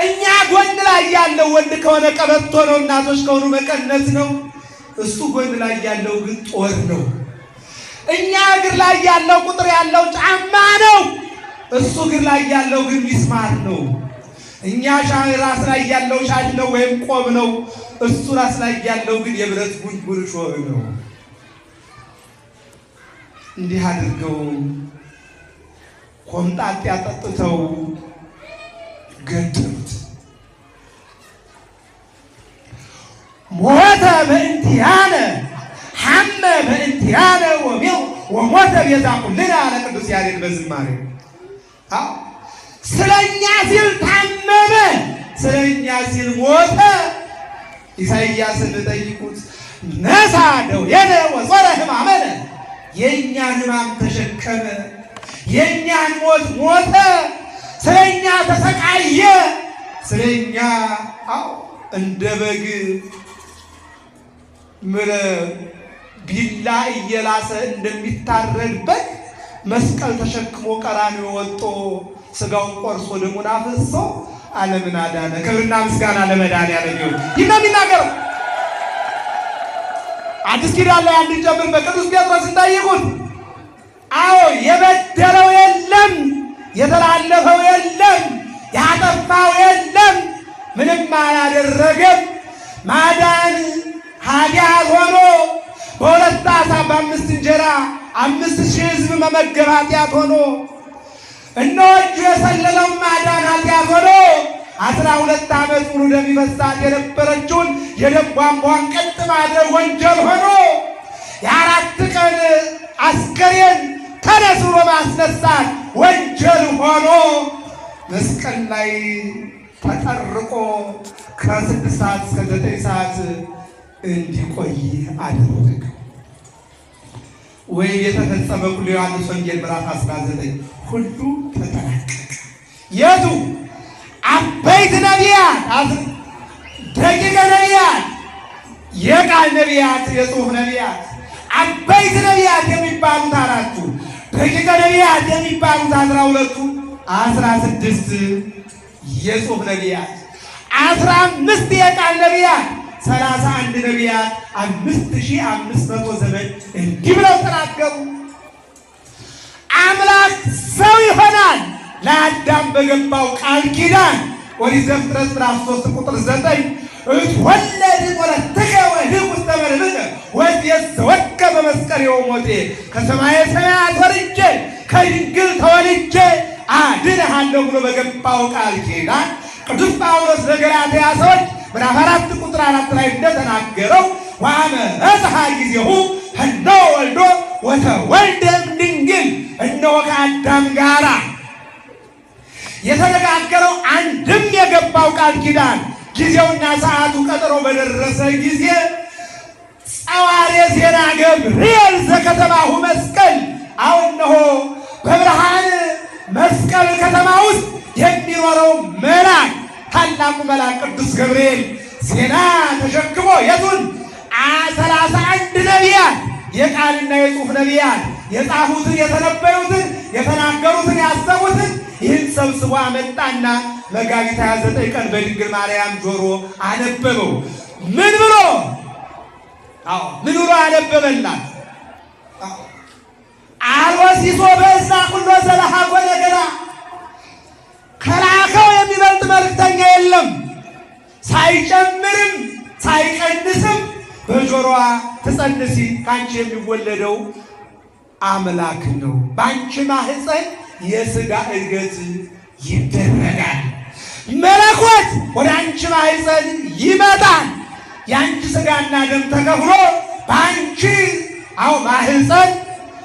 እኛ ጎን ላይ ያለው ወንድ ከሆነ ቀበቶ ነው፣ እናቶች ከሆኑ መቀነት ነው፣ እሱ ጎን ላይ ያለው ግን ጦር ነው። እኛ እግር ላይ ያለው ቁጥር ያለው ጫማ ነው፣ እሱ እግር ላይ ያለው ግን ሚስማር ነው። እኛ ራስ ላይ ያለው ሻሽ ነው ወይም ቆብ ነው፣ እሱ ራስ ላይ ያለው ግን የብረት ጉንጉር ሾህ ነው። እንዲህ አድርገው ኮምጣጤ አጠጥተው ገደሉት። ሞተ በእንቲአነ ሐመ በእንቲአነ ወሞተ ቤዛ ኩልነ አለ ቅዱስ ያሬድ በዝማሬ። ስለኛ ሲል ታመመ፣ ስለኛ ሲል ሞተ። ኢሳይያስን ጠይቁት። ነሣ ደዌነ ወጾረ ሕማመነ፣ የእኛን ሕማም ተሸከመ፣ የእኛን ሞት ሞተ፣ ስለኛ ተሰቃየ፣ ስለኛ እንደ በግ ቢላ እየላሰ እንደሚታረድ በግ መስቀል ተሸክሞ ቀራንዮ ወጥቶ ስጋውን ቆርሶ ደሙን አፍስሶ ዓለምን አዳነ። ክብርና ምስጋና ለመድኃኒዓለም ይሁን። ይህ ነው የሚናገረው። አዲስ ኪዳን ላይ አንድ ጨምር በቅዱስ ጴጥሮስ እንዳይቁት። አዎ የበደለው የለም፣ የተላለፈው የለም፣ ያጠፋው የለም፣ ምንም አላደረገም። ማዳን ኃጢአት ሆኖ በ2 ዓሣ በ5 እንጀራ 5000 ሕዝብ መመገብ ኃጢአት ሆኖ እነሆ እጁ የሰለለው ማዳን ኃጢአት ሆኖ 12 ዓመት ሙሉ ደም ይፈሳት የነበረችውን የደም ቧንቧን ቀጥ ማድረግ ወንጀል ሆኖ የ4 ቀን አስከሬን ተነስ ብሎ ማስነሳት ወንጀል ሆኖ መስቀል ላይ ተጠርቆ ከ6 ሰዓት እስከ 9 ሰዓት እንዲቆይ አደረገ። ወይ የተፈጸመ ሁሉ ዮሐንስ ወንጌል ምዕራፍ 19 ሁሉ ተጠናቀቀ። የቱ አበይት ነቢያት፣ ደቂቀ ነቢያት፣ የቃል ነቢያት፣ የጽሑፍ ነቢያት። አበይት ነቢያት የሚባሉት 4ቱ፣ ደቂቀ ነቢያት የሚባሉት 12ቱ፣ 16 የጽሑፍ ነቢያት፣ 15 የቃል ነቢያት፣ 31 ነቢያት 5500 ዘመን እንዲህ ብለው ተናገሩ። አምላክ ሰው ይሆናል ለአዳም በገባው ቃል ኪዳን ኦሪት ዘፍጥረት ምዕራፍ 3 ቁጥር 9 እትወለድ ወለትከ ወህብ ውስተ መርምከ ወትየሰወከ በመስቀሌሁ ሞቴ፣ ከሰማየ ሰማያት ወርጄ ከድንግል ተወልጄ አድንሃለሁ ብሎ በገባው ቃል ኪዳን ቅዱስ ጳውሎስ ለገላትያ ሰዎች ምዕራፍ 4 ቁጥር 4 ላይ እንደተናገረው ወአመ በጽሐ ጊዜሁ እነሆ ወልዶ ወተወልደ እምድንግል፣ እነሆ ከአዳም ጋራ የተነጋገረው አንድም የገባው ቃል ኪዳን ጊዜውና ሰዓቱ ቀጠሮ በደረሰ ጊዜ ጸዋሬ ዜና ገብርኤል ዘከተማሁ መስቀል፣ አሁን እነሆ በብርሃን መስቀል ከተማ ውስጥ የሚኖረው መልአክ ታላቁ መልአክ ቅዱስ ገብርኤል ዜና ተሸክሞ የቱን 31 ነቢያት የቃልና የጽሑፍ ነቢያት የጻፉትን የተነበዩትን የተናገሩትን ያሰቡትን ይህን ሰብስቦ አመጣና መጋቢት 29 ቀን በድንግል ማርያም ጆሮ አነበበው። ምን ብሎ አነበበላት? አልወሲሶ በእዛ ኩሎ ዘለሃጎ ነገራ ከላከው የሚበልጥ መልእክተኛ የለም። ሳይጨምርም ሳይቀንስም በጆሮዋ ትጸንሲ ከአንቺ የሚወለደው አምላክ ነው። በአንቺ ማህፀን የሥጋ እድገት ይደረጋል። መለኮት ወደ አንቺ ማህፀን ይመጣል። የአንቺ ሥጋና ደም ተከፍሎ በአንቺ ማህፀን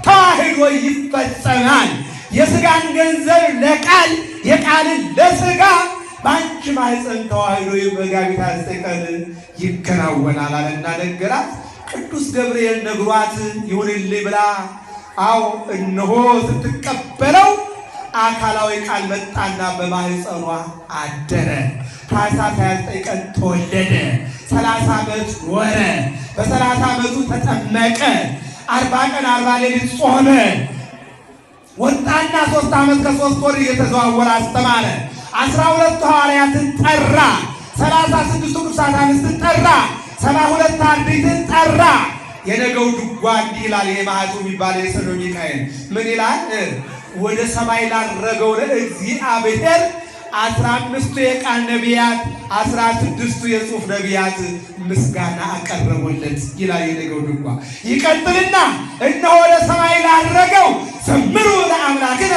ተዋህዶ ይፈጸማል። የሥጋን ገንዘብ ለቃል የቃልን ለሥጋ በአንቺ ማህፀን ተዋህዶ መጋቢት 29 ቀን ይከናወናል አለና ነገራት። ቅዱስ ገብርኤል ነግሯት ይሁንልኝ ብላ እነሆ ስትቀበለው አካላዊ ቃል መጣና በማህፀኗ አደረ። ታኅሳስ 29 ቀን ተወለደ። 30 ዓመት ኖረ። በ30 ዓመቱ ተጠመቀ። 40 ቀን 40 ሌሊት ጾመ። ወጣና 3 ዓመት ከ3 ወር እየተዘዋወረ አስተማረ። 12 ሐዋርያትን ጠራ። 36 ቅዱሳት አንስትን ጠራ። 72 አርድእትን ጠራ። የነገው ድጓ እንዲህ ይላል። የማኅቱ የሚባለው የሰሎሜ ሚካኤል ምን ይላል? ወደ ሰማይ ላረገው ለእግዚአብሔር 15ቱ የቃል ነቢያት 16ቱ የጽሑፍ ነቢያት ምስጋና አቀረቡለት ይላል የነገው ድጓ። ይቀጥልና እነሆ ወደ ሰማይ ላረገው ዘምሩ ለአምላክነ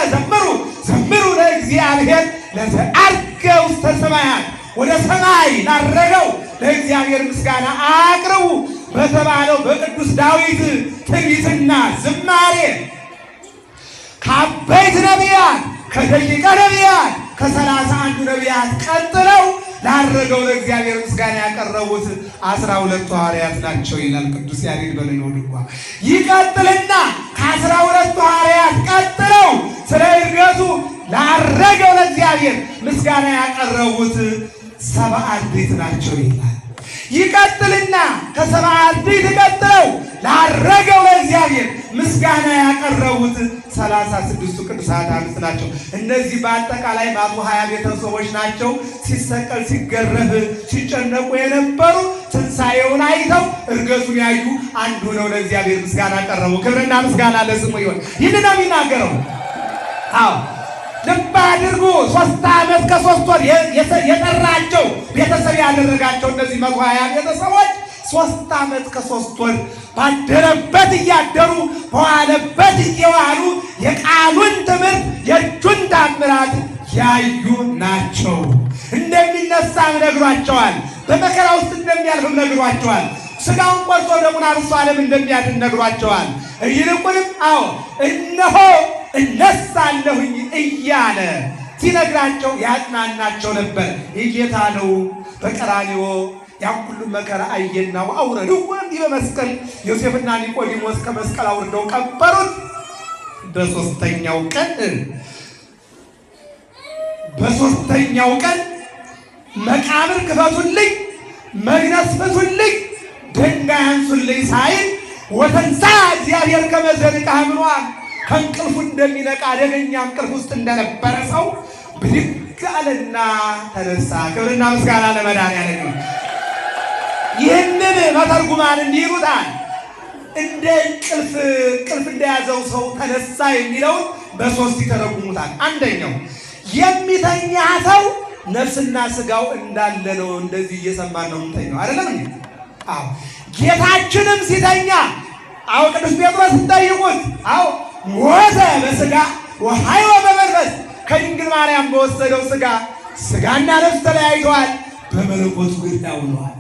ዘምሩ ለእግዚአብሔር ለዘዐርገ ውስተ ሰማያት፣ ወደ ሰማይ ላረገው ለእግዚአብሔር ምስጋና አቅርቡ በተባለው በቅዱስ ዳዊት ትንቢትና ዝማሬ ከአበይት ነቢያት ከደቂቀ ነቢያት ከ31 ነቢያት ቀጥለው ላረገው ለእግዚአብሔር ምስጋና ያቀረቡት 12 ሐዋርያት ናቸው ይላል ቅዱስ ያሬድ በነገው ድጓ። ይቀጥልና ከ12 ሐዋርያት ቀጥለው ስለ ዕርገቱ ላረገው ለእግዚአብሔር ምስጋና ያቀረቡት 70 አርድእት ናቸው ይላል። ይቀጥልና ከ70 አርድእት ቀጥለው ላረገው ለእግዚአብሔር ምስጋና ያቀረቡት 36ቱ ቅዱሳት አንስት ናቸው። እነዚህ በአጠቃላይ 120 ቤተሰቦች ናቸው። ሲሰቀል ሲገረፍ ሲጨነቁ የነበሩ ትንሣኤውን አይተው ዕርገቱን ያዩ አንዱ ነው። ለእግዚአብሔር ምስጋና ቀረቡ። ክብርና ምስጋና ለስሙ ይሁን። ይህን ነው የሚናገረው። ልብ አድርጉ። 3 ዓመት ከ3 ወር የጠራቸው ቤተሰብ ያደረጋቸው እነዚህ 120 ቤተሰቦች 3 ዓመት ከ3 ወር ባደረበት እያደሩ በዋለበት እየዋሉ የቃሉን ትምህርት የእጁን ታምራት ያዩ ናቸው። እንደሚነሳም ነግሯቸዋል። በመከራ ውስጥ እንደሚያልፍም ነግሯቸዋል። ሥጋውን ቆርጦ ደሙን አፍስሶ ዓለም እንደሚያድን ነግሯቸዋል። ይልቁንም እነሆ እነሳለሁኝ እያለ ሲነግራቸው ያጽናናቸው ነበር። የጌታ ነው። በቀራንዮ ያን ሁሉ መከራ አየና አውረደው እንዲህ በመስቀል ዮሴፍና ኒቆዲሞስ ከመስቀል አውርደው ቀበሩት። በሦስተኛው ቀን መቃብር ክፈቱልኝ፣ መግነዝ ፍቱልኝ፣ ድንጋይ አንሱልኝ ሳይል ወተንሳ እግዚአብሔር ከመ ዘንቃህ ብሏል። ከእንቅልፉ እንደሚነቃ አደገኛ እንቅልፍ ውስጥ እንደነበረ ሰው ብድግ አለና ተነሳ። ክብርና ምስጋና ለመድኃኒዓለም። ይህንን መተርጉማን እንዲህ ይሉታል። እንደ እንቅልፍ እንደያዘው ሰው ተነሳ የሚለውን በ3 ይተረጉሙታል። አንደኛው የሚተኛ ሰው ነፍስና ሥጋው እንዳለ ነው። እንደዚህ እየሰማን ነው የምንተኛው አይደለም እንዴ? ጌታችንም ሲተኛ ቅዱስ ጴጥሮስ ጠይቁት። ሞተ በሥጋ ወሐይወ በመንፈስ፣ ከድንግል ማርያም በወሰደው ሥጋና ነፍስ ተለያይተዋል፣ በመለኮቱ ግን ዳውለዋል።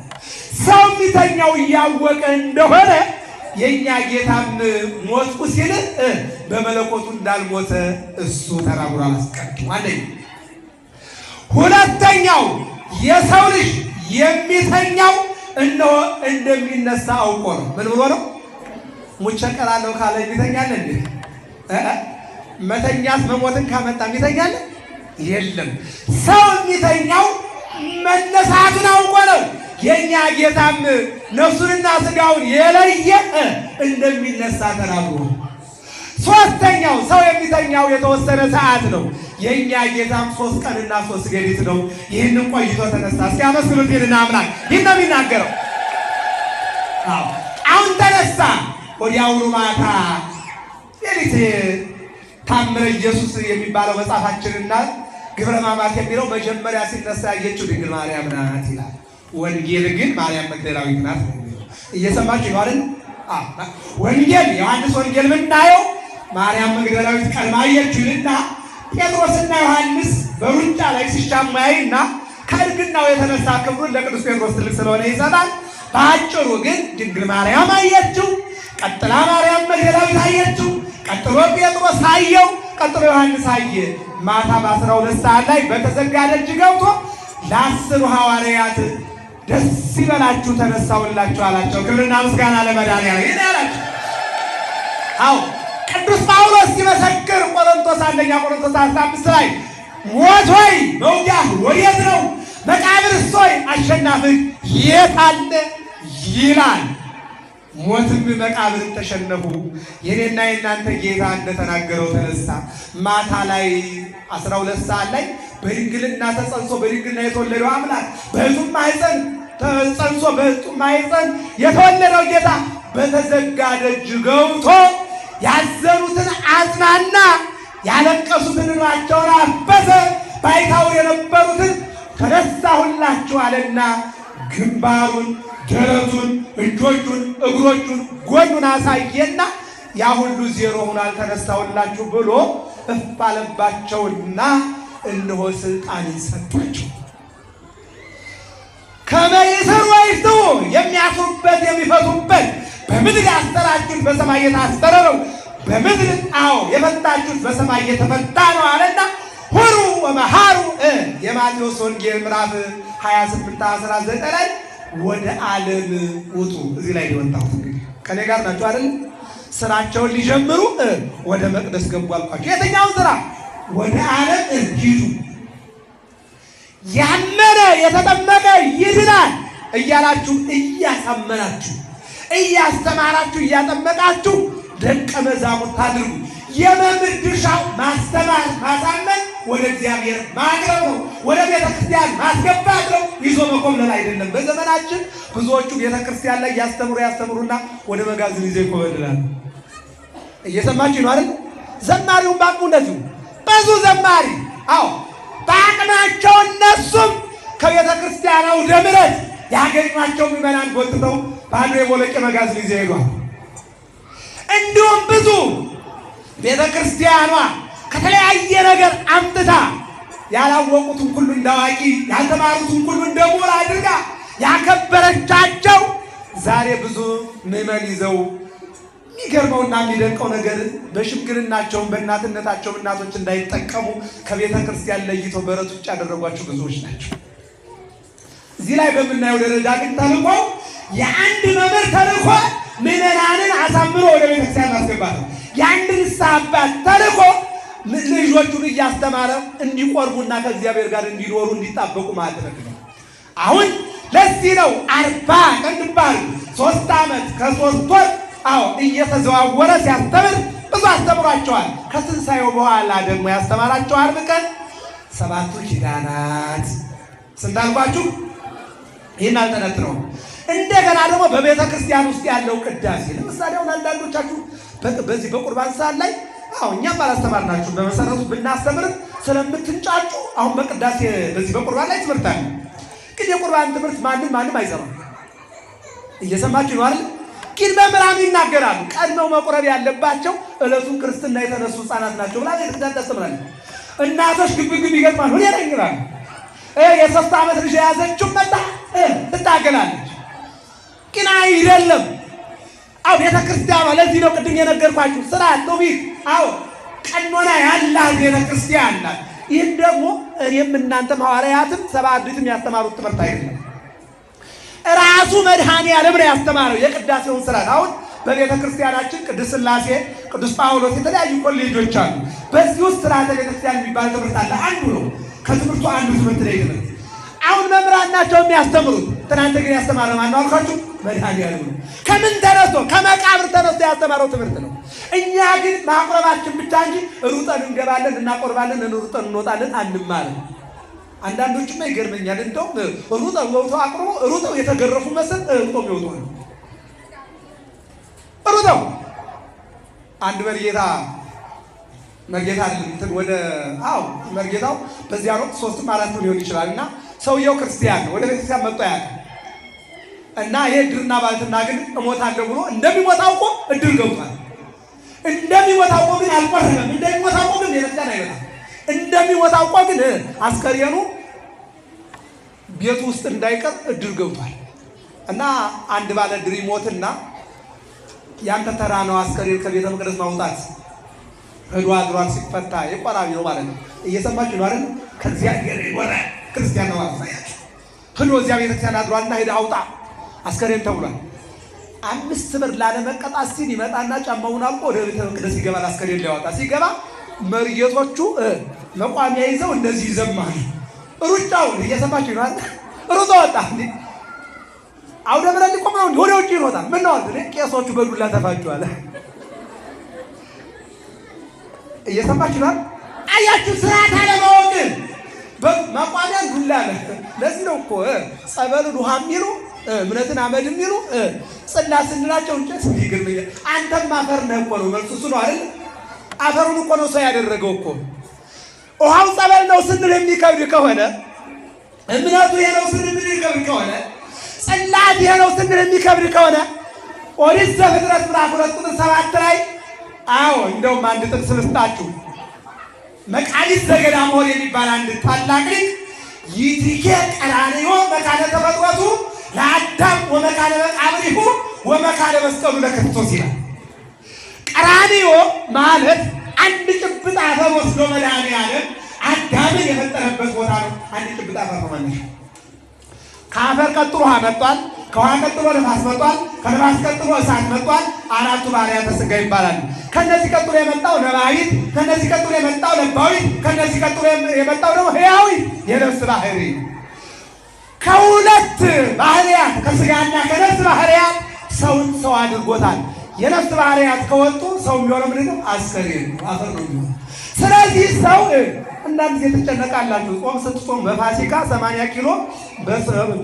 ሰው የሚተኛው እያወቀ እንደሆነ የእኛ ጌታም ሞትኩ ሲል በመለኮቱ እንዳልሞተ እሱ ተናግሯል አስቀድሞ። ሁለተኛው የሰው ልጅ የሚተኛው እነሆ እንደሚነሳ አውቆ ነው። ምን ብሎ ነው? ሙቼ እቀራለሁ ካለ ይተኛል እንዴ? መተኛት መሞትን ካመጣ ይተኛል? የለም። ሰው የሚተኛው መነሳቱን አውቆ ነው። የእኛ ጌታም ነፍሱንና ሥጋውን የለየ እንደሚነሳ ተናግሮ፣ ሦስተኛው ሰው የሚተኛው የተወሰነ ሰዓት ነው። የእኛ ጌታም 3 ቀንና 3 ሌሊት ነው። ይህንን ቆይቶ ተነሳ። እስኪ አመስግኑት ይህንን አምላክ። ይህን ነው የሚናገረው። አሁን ተነሳ። ወዲያውኑ ማታ ሌሊት ታምረ ኢየሱስ የሚባለው መጽሐፋችንና ግብረ ሕማማት የሚለው መጀመሪያ ሲነሳ ያየችው ድንግል ማርያም ናት ይላል። ወንጌል ግን ማርያም መግደላዊት ናት ነው። እየሰማችሁ ነው አይደል? ወንጌል ዮሐንስ ወንጌል ምናየው ማርያም መግደላዊት ቀድማ አየችውና ጴጥሮስና ዮሐንስ በሩጫ ላይ ሲሻሙ ያይና ከእርግናው የተነሳ ክብሩን ለቅዱስ ጴጥሮስ ትልቅ ስለሆነ ይሰጣል። በአጭሩ ግን ድንግል ማርያም አየችው፣ ቀጥላ ማርያም መግደላዊት አየችው፣ ቀጥሎ ጴጥሮስ አየው፣ ቀጥሎ ዮሐንስ አየ። ማታ በ12 ሰዓት ላይ በተዘጋ ደጅ ገብቶ ለ10 ሐዋርያት ደስ ይበላችሁ ተነሳሁላችሁ አላቸው። ክብርና ምስጋና ለመድኃኒዓለም ይሄን አላቸው። አዎ ቅዱስ ጳውሎስ ሲመሰክር አንደኛ ቆሮንቶስ 15 ላይ ሞት ሆይ መውጊያህ ወዴት ነው? መቃብርስ ሆይ አሸናፊህ የት አለ ይላል። ሞትም መቃብርን ተሸነፉ። የኔና የናንተ ጌታ እንደተናገረው ተነሳ። ማታ ላይ 12 ሰዓት ላይ በድንግልና ተጸንሶ በድንግልና የተወለደው አምላክ በሕቱም ማኅፀን ተጸንሶ በሕቱም ማኅፀን የተወለደው ጌታ በተዘጋ ደጅ ገብቶ ያዘኑትን አጽናና፣ ያለቀሱትን እንባቸውን አበሰ፣ ባይታውር የነበሩትን ተነሳሁላችሁ አለና ግንባሩን፣ ደረቱን፣ እጆቹን፣ እግሮቹን፣ ጎኑን አሳየና ያ ሁሉ ዜሮ ሆኗል ተነሳሁላችሁ ብሎ እፍ አለባቸውና እነሆ ስልጣንን ሰጣቸው። ከመይስር ወይቱ የሚያስሩበት የሚፈቱበት በምድር ያሰራችሁት በሰማይ የታሰረ ነው፣ በምድር የፈታችሁት በሰማይ የተፈታ ነው አለና ሁሩ ወመሃሩ የማቴዎስ ወንጌል ምዕራፍ 28:19 ላይ ወደ ዓለም ውጡ። እዚህ ላይ የወጣሁት እንግዲህ ከኔ ጋር ናቸው አይደል? ስራቸውን ሊጀምሩ ወደ መቅደስ ገቡ አልኳቸው። የትኛውን ስራ? ወደ ዓለም ሂዱ፣ ያመነ የተጠመቀ ይድናል እያላችሁ እያሳመናችሁ እያስተማራችሁ እያጠመቃችሁ ደቀ መዛሙርት አድርጉ። የመምህር ድርሻው ማስተማር፣ ማሳመን፣ ወደ እግዚአብሔር ማቅረብ ነው። ወደ ቤተ ክርስቲያን ማስገባት ነው። ይዞ መኮብለል አይደለም። በዘመናችን ብዙዎቹ ቤተ ክርስቲያን ላይ ያስተምሩና ወደ መጋዘን ይዘው ይኮበልላሉ። እየሰማችሁ ነው አይደል? ዘማሪውን በአቅሙ እንደዚሁ ብዙ ዘማሪ በአቅማቸው እነሱም ከቤተ ክርስቲያን አውደ ምሕረት ያገኟቸው ምዕመናን ጎትተው ባዶ የቦለቄ መጋዘን ይዘው ሄዷል። እንዲሁም ብዙ ቤተ ክርስቲያኗ ከተለያየ ነገር አምጥታ ያላወቁትን ሁሉ እንዳዋቂ ያልተማሩትን ሁሉ እንደ ምሁር አድርጋ ያከበረቻቸው ዛሬ ብዙ ምዕመን ይዘው የሚገርመውና የሚደንቀው ነገር በሽምግልናቸውም በእናትነታቸውም እናቶች እንዳይጠቀሙ ከቤተ ክርስቲያን ለይተው በረት ውጭ ያደረጓቸው ብዙዎች ናቸው። እዚህ ላይ በምናየው ደረጃ ግን ተልእኮ የአንድ መምህር ተልእኮ ምዕመናንን አሳምሮ ወደ ቤተክርስቲያን ማስገባት ነው። የአንድ ንስሐ አባት ተልእኮ ልጆቹን እያስተማረ እንዲቆርቡና ከእግዚአብሔር ጋር እንዲኖሩ እንዲጣበቁ ማድረግ ነው። አሁን ለዚህ ነው 40 ቀን ባል 3 ዓመት ከ3 ወር እየተዘዋወረ ሲያስተምር ብዙ አስተምሯቸዋል። ከትንሣኤው በኋላ ደግሞ ያስተማራቸው 40 ቀን 7ቱ ኪዳናት ስንት አልኳችሁ? ይህን አልተነትነውም። እንደገና ደግሞ በቤተ ክርስቲያን ውስጥ ያለው ቅዳሴ ለምሳሌ አሁን አንዳንዶቻችሁ በዚህ በቁርባን ሰዓት ላይ እኛም ባላስተማርናችሁ በመሰረቱ ብናስተምር ስለምትንጫጩ አሁን በቅዳሴ በዚህ በቁርባን ላይ ትምህርት አለ። ግን የቁርባን ትምህርት ማንም አይሰማም። እየሰማችሁ ነው አይደል? ግን መምህራን ይናገራሉ። ቀድመው መቁረብ ያለባቸው ዕለቱን ክርስትና የተነሱ ሕፃናት ናቸው ብላ ቤተክርስቲያን ታስተምራለች። እናቶች ግብግብ ይገጥማል ሁሌ ይነግራሉ። የ3 ዓመት ልጅ የያዘችው መጣ ትታገላለች። ግን አይደለም። ቤተ ክርስቲያኗ ለዚህ ነው ቅድም የነገርኳችሁ ስርዓት ትውፊት ቀኖና ያላት ቤተ ክርስቲያን ናት። ይህም ደግሞ እኔም እናንተም ሐዋርያትም ሰብዓ አርድእትም ያስተማሩት ትምህርት አይደለም። ራሱ መድኃኔዓለም ነው ያስተማረው የቅዳሴውን ስርዓት። አሁን በቤተ ክርስቲያናችን ቅዱስ ሥላሴ፣ ቅዱስ ጳውሎስ የተለያዩ ኮሌጆች አሉ። በዚህ ውስጥ ስርዓተ ቤተክርስቲያን የሚባል ትምህርት አለ። አንዱ ነው ከትምህርቱ አንዱ ትምህርት ላይ ትምህርት አሁን መምህራን ናቸው የሚያስተምሩት። ትናንት ግን ያስተማረ ማነው አልኳችሁ? መድኃኒዓለም ነው። ከምን ተነስቶ? ከመቃብር ተነስቶ ያስተማረው ትምህርት ነው። እኛ ግን ማቁረባችን ብቻ እንጂ ሩጠን እንገባለን፣ እናቆርባለን፣ ሩጠን እንወጣለን አንማርም። አንዳንዶችማ ይገርመኛል። እንደውም ሩጠው ወጥተው አቁርቦ ሩጠው የተገረፉ መስል ቆም ይወጣሉ። ሩጠው አንድ መርጌታ እንትን ወደ መርጌታው በዚያ ወቅት 3 4 ሊሆን ይችላል እና ሰውየው ክርስቲያን ነው። ወደ ቤተክርስቲያን መጥቶ ያውቃል እና ይሄ እድርና ባልትና ግን እሞታለሁ ብሎ እንደሚሞት አውቆ እድር ገብቷል። እንደሚሞት አውቆ ግን አልቆረበም። እንደሚሞት አውቆ ግን ቤተክርስቲያን አይመጣም። እንደሚሞት አውቆ ግን አስከሬኑ ቤቱ ውስጥ እንዳይቀር እድር ገብቷል እና አንድ ባለ እድር ይሞትና ያንተ ተራ ነው አስከሬን ከቤተ መቅደስ ማውጣት። ሄዶ አድሯል። ሲፈታ የቆራቢ ነው ማለት ነው። እየሰማችሁ ነው አይደል? ከእግዚአብሔር ወረ ክርስቲያን ነው ማለት ነው። ሄዶ እዚያ ቤተክርስቲያን አድሯልና ሄደ አውጣ አስከሬን ተብሏል። 5 ብር ላለመቀጣት ሲል ይመጣና ጫማውን አልቆ ወደ ቤተ መቅደስ ይገባል። አስከሬን ሊያወጣ ሲገባ መርጌቶቹ መቋሚያ ይዘው እንደዚህ ይዘማሉ። ሩጫውን እየሰማችሁ ነው አይደል? ሩጦ ወጣ። አውደ ምሕረት ሊቆም ነው። ወደ ውጭ ይሮጣል። ምን ነው አይደል? ቄሶቹ በዱላ ተፋጇል። እየሰማችሁ ነው። አያችሁ ስርዓት አለማወቅ በመቋሚያን ዱላ አለ። ለዚህ ነው እኮ ጸበሉን ውሃ የሚሉ እምነትን አመድ የሚሉ ጽላት ስንላቸው እንጨት ይገርመኛል። አንተም አፈር ነህ እኮ ነው መልሱ። እሱ ነው አይደል? አፈሩን እኮ ነው ሰው ያደረገው እኮ። ውሃው ጸበል ነው ስንል የሚከብድ ከሆነ እምነቱ ይሄ ነው ስንል የሚከብድ ከሆነ ጽላት ይሄ ነው ስንል የሚከብድ ከሆነ ኦሪት ዘፍጥረት ምዕራፍ 2 ቁጥር 7 ላይ እንደውም አንድ ጥቅስ ልስጣችሁ። መቃቢስ ዘገዳሞር የሚባል አንድ ታላቅ ሊቅ ይትኬ ቀራንዮ መካነ ተፈጥሮቱ ለአዳም ወመካነ መቃብሪሁ ወመካነ መስቀሉ ለክርስቶስ ይላል። ቀራንዮ ማለት አንድ ጭብጥ አፈር ወስዶ መድኃኒዓለም አዳምን የፈጠረበት ቦታ ነው። አንድ ጭብጥ አፈር ነው ማለት ነው። ከአፈር ቀጥሎ ውሃ መጥቷል። ከውሃ ቀጥሎ ነፋስ መጥቷል። ከነፋስ ቀጥሎ እሳት መጥቷል። 4ቱ ባህርያተ ሥጋ ይባላሉ። ከነዚህ ቀጥሎ የመጣው ነባቢት፣ ከነዚህ ቀጥሎ የመጣው ለባዊት፣ ከነዚህ ቀጥሎ የመጣው ደግሞ ሕያዊት የነፍስ ባህሪ። ከሁለት ባህርያት ከሥጋና ከነፍስ ባህርያት ሰውን ሰው አድርጎታል። የነፍስ ባህርያት ከወጡ ሰው የሚሆነው ምንድን ነው? አስከሬን አፈር ነው የሚሆነው። ስለዚህ ሰው አንዳንድ ጊዜ ትጨነቃላችሁ። ጾም ስትጾም በፋሲካ 80 ኪሎ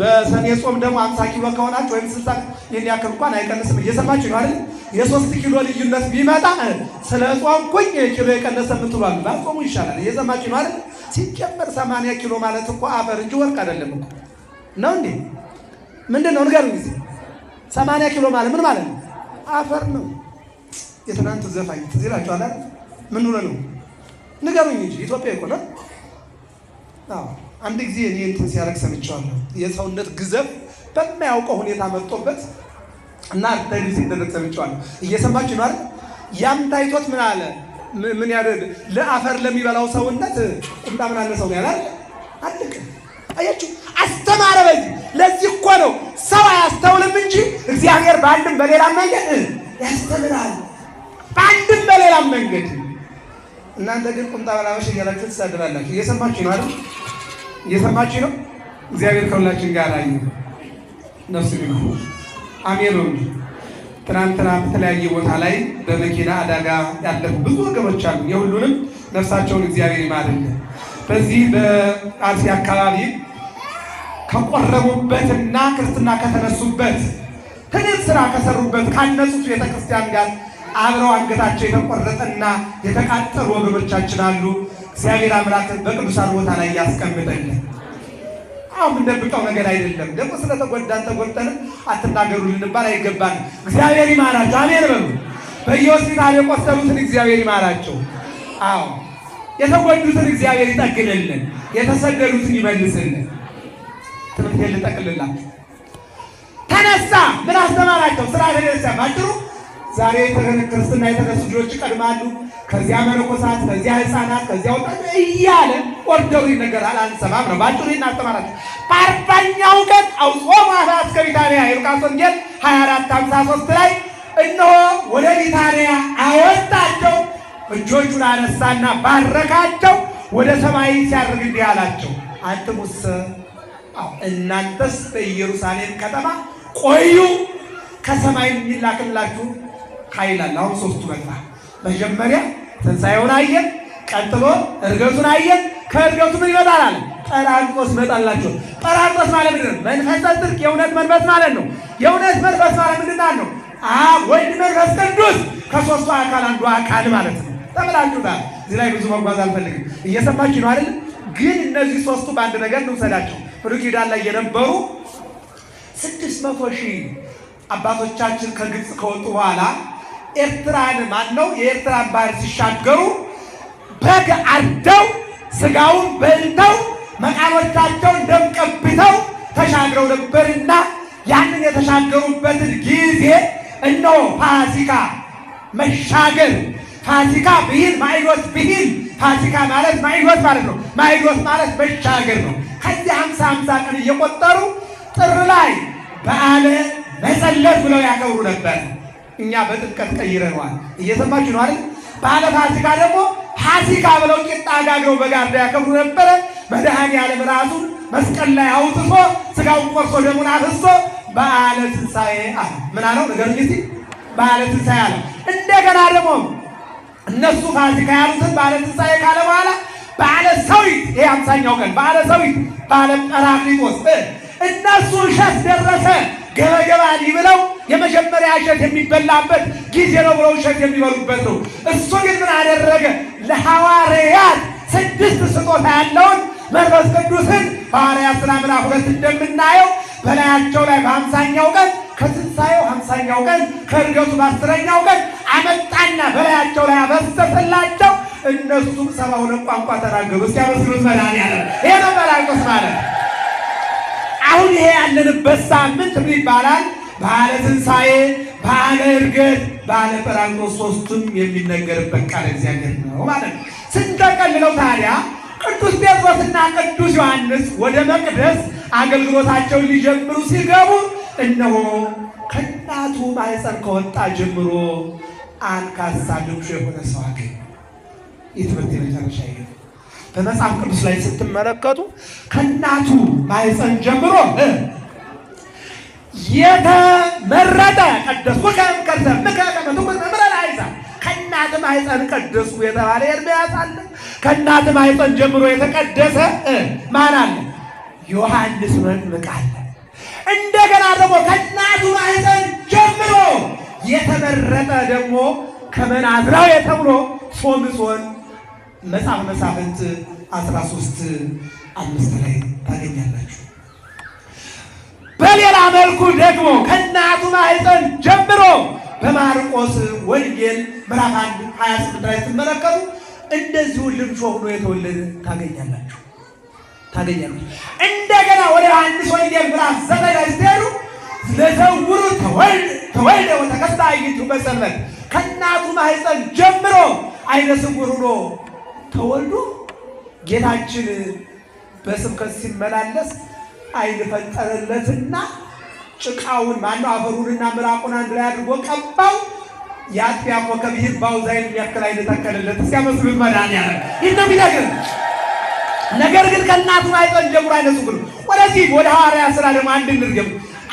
በሰኔ ጾም ደግሞ 50 ኪሎ ከሆናችሁ ወይም 60 ይሄን ያክል እንኳን አይቀንስም። እየሰማችሁ ነው አይደል? የ3 ኪሎ ልዩነት ቢመጣ ስለ ጾምኩኝ ኪሎ የቀነሰ የምትሏል ባጾሙ ይሻላል። እየሰማችሁ ነው አይደል? ሲጀመር 80 ኪሎ ማለት እኮ አፈር እንጂ ወርቅ አይደለም እኮ ነው እንዴ? ምንድን ነው ንገሩኝ ጊዜ 80 ኪሎ ማለት ምን ማለት ነው? አፈር ነው። የትናንት ዘፋኝ ትዝ ይላችኋል አይደል? ምን ሆነ ነው ንገሩኝ እንጂ ኢትዮጵያ እኮ ነው። አንድ ጊዜ እኔ እንትን ሲያደርግ ሰምቼዋለሁ። የሰውነት ግዘፍ በማያውቀው ሁኔታ መጥቶበት እና ለዚህ ሲደረግ ሰምቼዋለሁ። እየሰማችሁ ነው አይደል? ያም ታይቶት ምን አለ? ምን ያደርግ ለአፈር ለሚበላው ሰውነት ቁምጣ ምን አለ ሰው ያላል አልክ። አያችሁ አስተማረ። ለዚህ እኮ ነው ሰው አያስተውልም እንጂ እግዚአብሔር በአንድም በሌላም መንገድ ያስተምራል። በአንድም በሌላም መንገድ እናንተ ግን ቁምጣ በላበሽ እያላችሁ ትሳደባላችሁ። እየሰማችሁ ነው አይደል? እየሰማችሁ ነው። እግዚአብሔር ከሁላችን ጋር አይ ነፍስ ይሁን አሜን ነው። ትናንትና በተለያየ ቦታ ላይ በመኪና አደጋ ያለፉ ብዙ ወገኖች አሉ። የሁሉንም ነፍሳቸውን እግዚአብሔር ይማርልን። በዚህ በአርሲ አካባቢ ከቆረቡበትና ክርስትና ከተነሱበት ትልቅ ስራ ከሰሩበት ካነጹት ቤተክርስቲያን ጋር አብረው አንገታቸው የተቆረጠና የተቃጠሉ ወገኖቻችን አሉ። እግዚአብሔር አምላክ በቅዱሳን ቦታ ላይ ያስቀምጠልን። አሁን እንደብቀው ነገር አይደለም። ደግሞ ስለተጎዳን ተጎድተንም አትናገሩ ልንባል አይገባንም። እግዚአብሔር ይማራቸው። አሜን በሉ። በየሆስፒታል የቆሰሉትን እግዚአብሔር ይማራቸው። የተጎዱትን እግዚአብሔር ይጠግንልን። የተሰደዱትን ይመልስልን። ትምህርት ልጠቅልላችሁ። ተነሳ ምን አስተማራቸው? ስራ ተነሳ ባጭሩ ዛሬ ክርስትና የተነሱ ልጆች ይቀድማሉ። ከዚያ መነኮሳት፣ ከዚያ ህፃናት፣ ከዚያ ወጣት እያለ ኦርደሩ ይነገራል። አንሰማም ነው ባጭሩ እናስተማራቸው። በ40ኛው ቀን አውጾሙ አስከ ቢታንያ የሉቃስ ወንጌል 24:53 ላይ እነሆ ወደ ቢታንያ አወጣቸው። እጆቹን አነሳና ባረካቸው። ወደ ሰማይ ሲያርግ እንዲህ አላቸው፣ አንትሙሰ እናንተስ በኢየሩሳሌም ከተማ ቆዩ፣ ከሰማይ የሚላክላችሁ ኃይል አለ። አሁን ሶስቱ መጣ። መጀመሪያ ትንሣኤውን አየን፣ ቀጥሎ እርገቱን አየን። ከእርገቱ ምን ይመጣል አለ? ጰራቅሊጦስ ይመጣላችሁ። ጰራቅሊጦስ ማለት ምንድን ነው? መንፈሰ ጽድቅ የእውነት መንፈስ ማለት ነው። የእውነት መንፈስ ማለት ምንድን ነው? አብ ወልድ መንፈስ ቅዱስ ከሶስቱ አካል አንዱ አካል ማለት ነው። ተብላችሁታል። እዚህ ላይ ብዙ መጓዝ አልፈልግም። እየሰማችሁ ነው አይደል? ግን እነዚህ ሶስቱ በአንድ ነገር እንውሰዳቸው። ብሉይ ኪዳን ላይ የነበሩ 600,000 አባቶቻችን ከግብፅ ከወጡ በኋላ ኤርትራን ማነው የኤርትራን ባህር ሲሻገሩ በግ አርደው ስጋውን በልተው መቃኖቻቸውን ደም ቀብተው ተሻግረው ነበርና ያንን የተሻገሩበትን ጊዜ እነሆ ፋሲካ መሻገር ፋሲካ ብሂል ማዕዶት ብሂል ፋሲካ ማለት ማዕዶት ማለት ነው። ማዕዶት ማለት መሻገር ነው። ከዚህ 50 ቀን እየቆጠሩ ጥር ላይ በዓለ መጸለት ብለው ያከብሩ ነበር። እኛ በጥምቀት ቀይረነዋል። እየሰማችሁ ነው አይደል? በዓለ ፋሲካ ደግሞ ፋሲካ ብለው ቂጣ ጋግረው በጋርዳ ያከብሩ ነበረ። መድኃኔዓለም ራሱን መስቀል ላይ አውጥቶ ስጋውን ቆርሶ ደሙን አፍስሶ በዓለ ትንሣኤ አለ። ምን አለው? ንገሩኝ እስኪ። በዓለ ትንሣኤ አለ። እንደገና ደግሞ እነሱ ፋሲካ ያሉትን በዓለ ትንሣኤ ካለ በኋላ በዓለ ሰዊት፣ ይሄ 50ኛው ቀን በዓለ ሰዊት፣ በዓለ ጰራቅሊጦስ እነሱ እሸት ደረሰ ገበገባኒ ብለው የመጀመሪያ እሸት የሚበላበት ጊዜ ነው ብለው እሸት የሚበሉበት ነው። እሱ ግን ምን አደረገ? ለሐዋርያት 6 ስጦታ ያለውን መንፈስ ቅዱስን ሐዋርያት ሥራ ምዕራፍ 2 እንደምናየው በላያቸው ላይ በ50ኛው ቀን ከትንሣኤው 50ኛው ቀን ከእርገቱ በ10ኛው ቀን አመጣና በላያቸው ላይ አፈሰሰላቸው። እነሱም 72 ቋንቋ ተናገሩ። እስኪያመስሉት መድኃኔዓለም ይሄ ነው ጰራቅሊጦስ ማለት። አሁን ይሄ ያለንበት ሳምንት ምን ይባላል? በዓለ ትንሣኤ፣ በዓለ ዕርገት፣ በዓለ ጰራቅሊጦስ ሦስቱም የሚነገርበት ቃል እግዚአብሔር ነው ማለት ነው። ስንጠቀልለው ታዲያ ቅዱስ ጴጥሮስና ቅዱስ ዮሐንስ ወደ መቅደስ አገልግሎታቸውን ሊጀምሩ ሲገቡ እነሆ ከእናቱ ማኅፀን ከወጣ ጀምሮ አንካሳ ልምሾ የሆነ ሰው አገኙ። የትምህርት የመጨረሻ ይገ በመጽሐፍ ቅዱስ ላይ ስትመለከቱ ከእናቱ ማኅፀን ጀምሮ የተመረጠ ቀደሱ ከእምከርሰ ምከመቱኩን መምረን አይዛ ከእናት ማኅፀን ቀደሱ የተባለ ኤርምያስ አለ። ከእናት ማኅፀን ጀምሮ የተቀደሰ ማን አለ? ዮሐንስ መጥምቅ አለ። እንደገና ደግሞ ከእናቱ ማኅፀን ጀምሮ የተመረጠ ደግሞ ከመናዝራዊ ተብሎ ሶምሶን መጽሐፈ መሳፍንት 13:5 ላይ ታገኛላችሁ። በሌላ መልኩ ደግሞ ከእናቱ ማኅፀን ጀምሮ በማርቆስ ወንጌል ምዕራፍ 1:28 ላይ ስትመለከቱ እንደዚሁ ልምሾ ሆኖ የተወለደ ታገኛላችሁ። እንደገና ወደ ዮሐንስ ወንጌል ምዕራፍ 9 ላይ ስትሄዱ ለዘውሩ ተወልደ ወተከስተ አዕይንቱ በሰንበት ከእናቱ ማኅፀን ጀምሮ ዓይነ ስውር ሆኖ ተወልዶ ጌታችን በስብከት ሲመላለስ ዓይን ፈጠረለትና ጭቃውን ማነው አፈሩንና ምራቁን አንድ ላይ አድርጎ ቀባው። የአጥቢያ ኮከብ ይባው ዛይን የሚያክል ዓይን ተከለለት። እስኪያመስሉት መድኃኔዓለም ይህ ነው የሚነግር። ነገር ግን ከእናቱ ማኅፀን ጀምሮ ዓይነ ስውር ወደዚህ ወደ ሐዋርያት ሥራ ደግሞ አንድ እንድርገም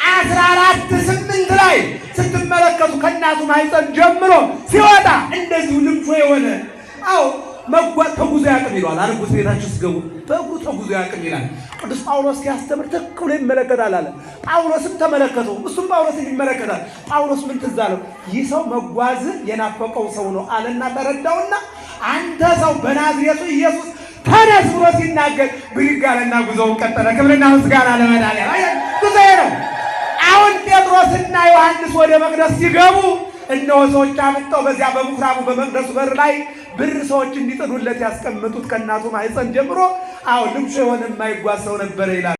14:8 ላይ ስትመለከቱ ከእናቱ ማኅፀን ጀምሮ ሲወጣ እንደዚሁ ልምሾ የሆነ መጓዝ ተጉዞ ያቅም ይለዋል። አርጉት ቤታችሁ ስገቡ በጉ ተጉዞ ያቅም ይላል። ቅዱስ ጳውሎስ ሲያስተምር ትክክል ይመለከታል አለ። ጳውሎስም ተመለከተው፣ እሱም ጳውሎስን ይመለከታል። ጳውሎስ ምን ትዝ አለው? ይህ ሰው መጓዝ የናፈቀው ሰው ነው አለና ተረዳውና አንተ ሰው በናዝሬቱ ኢየሱስ ተነስ ብሎ ሲናገር ብድግ አለና ጉዞውን ቀጠለ። ክብርና ምስጋና ለመድኃኔዓለም። ጉዞዬ ነው። አሁን ጴጥሮስና ዮሐንስ ወደ መቅደስ ሲገቡ እነሆ ሰዎች አምጥተው በዚያ በምኩራቡ በመቅደሱ በር ላይ ብር ሰዎች እንዲጥሉለት ያስቀምጡት ከእናቱ ማኅፀን ጀምሮ ልምሾ የሆነ የማይጓዝ ሰው ነበረ ይላል።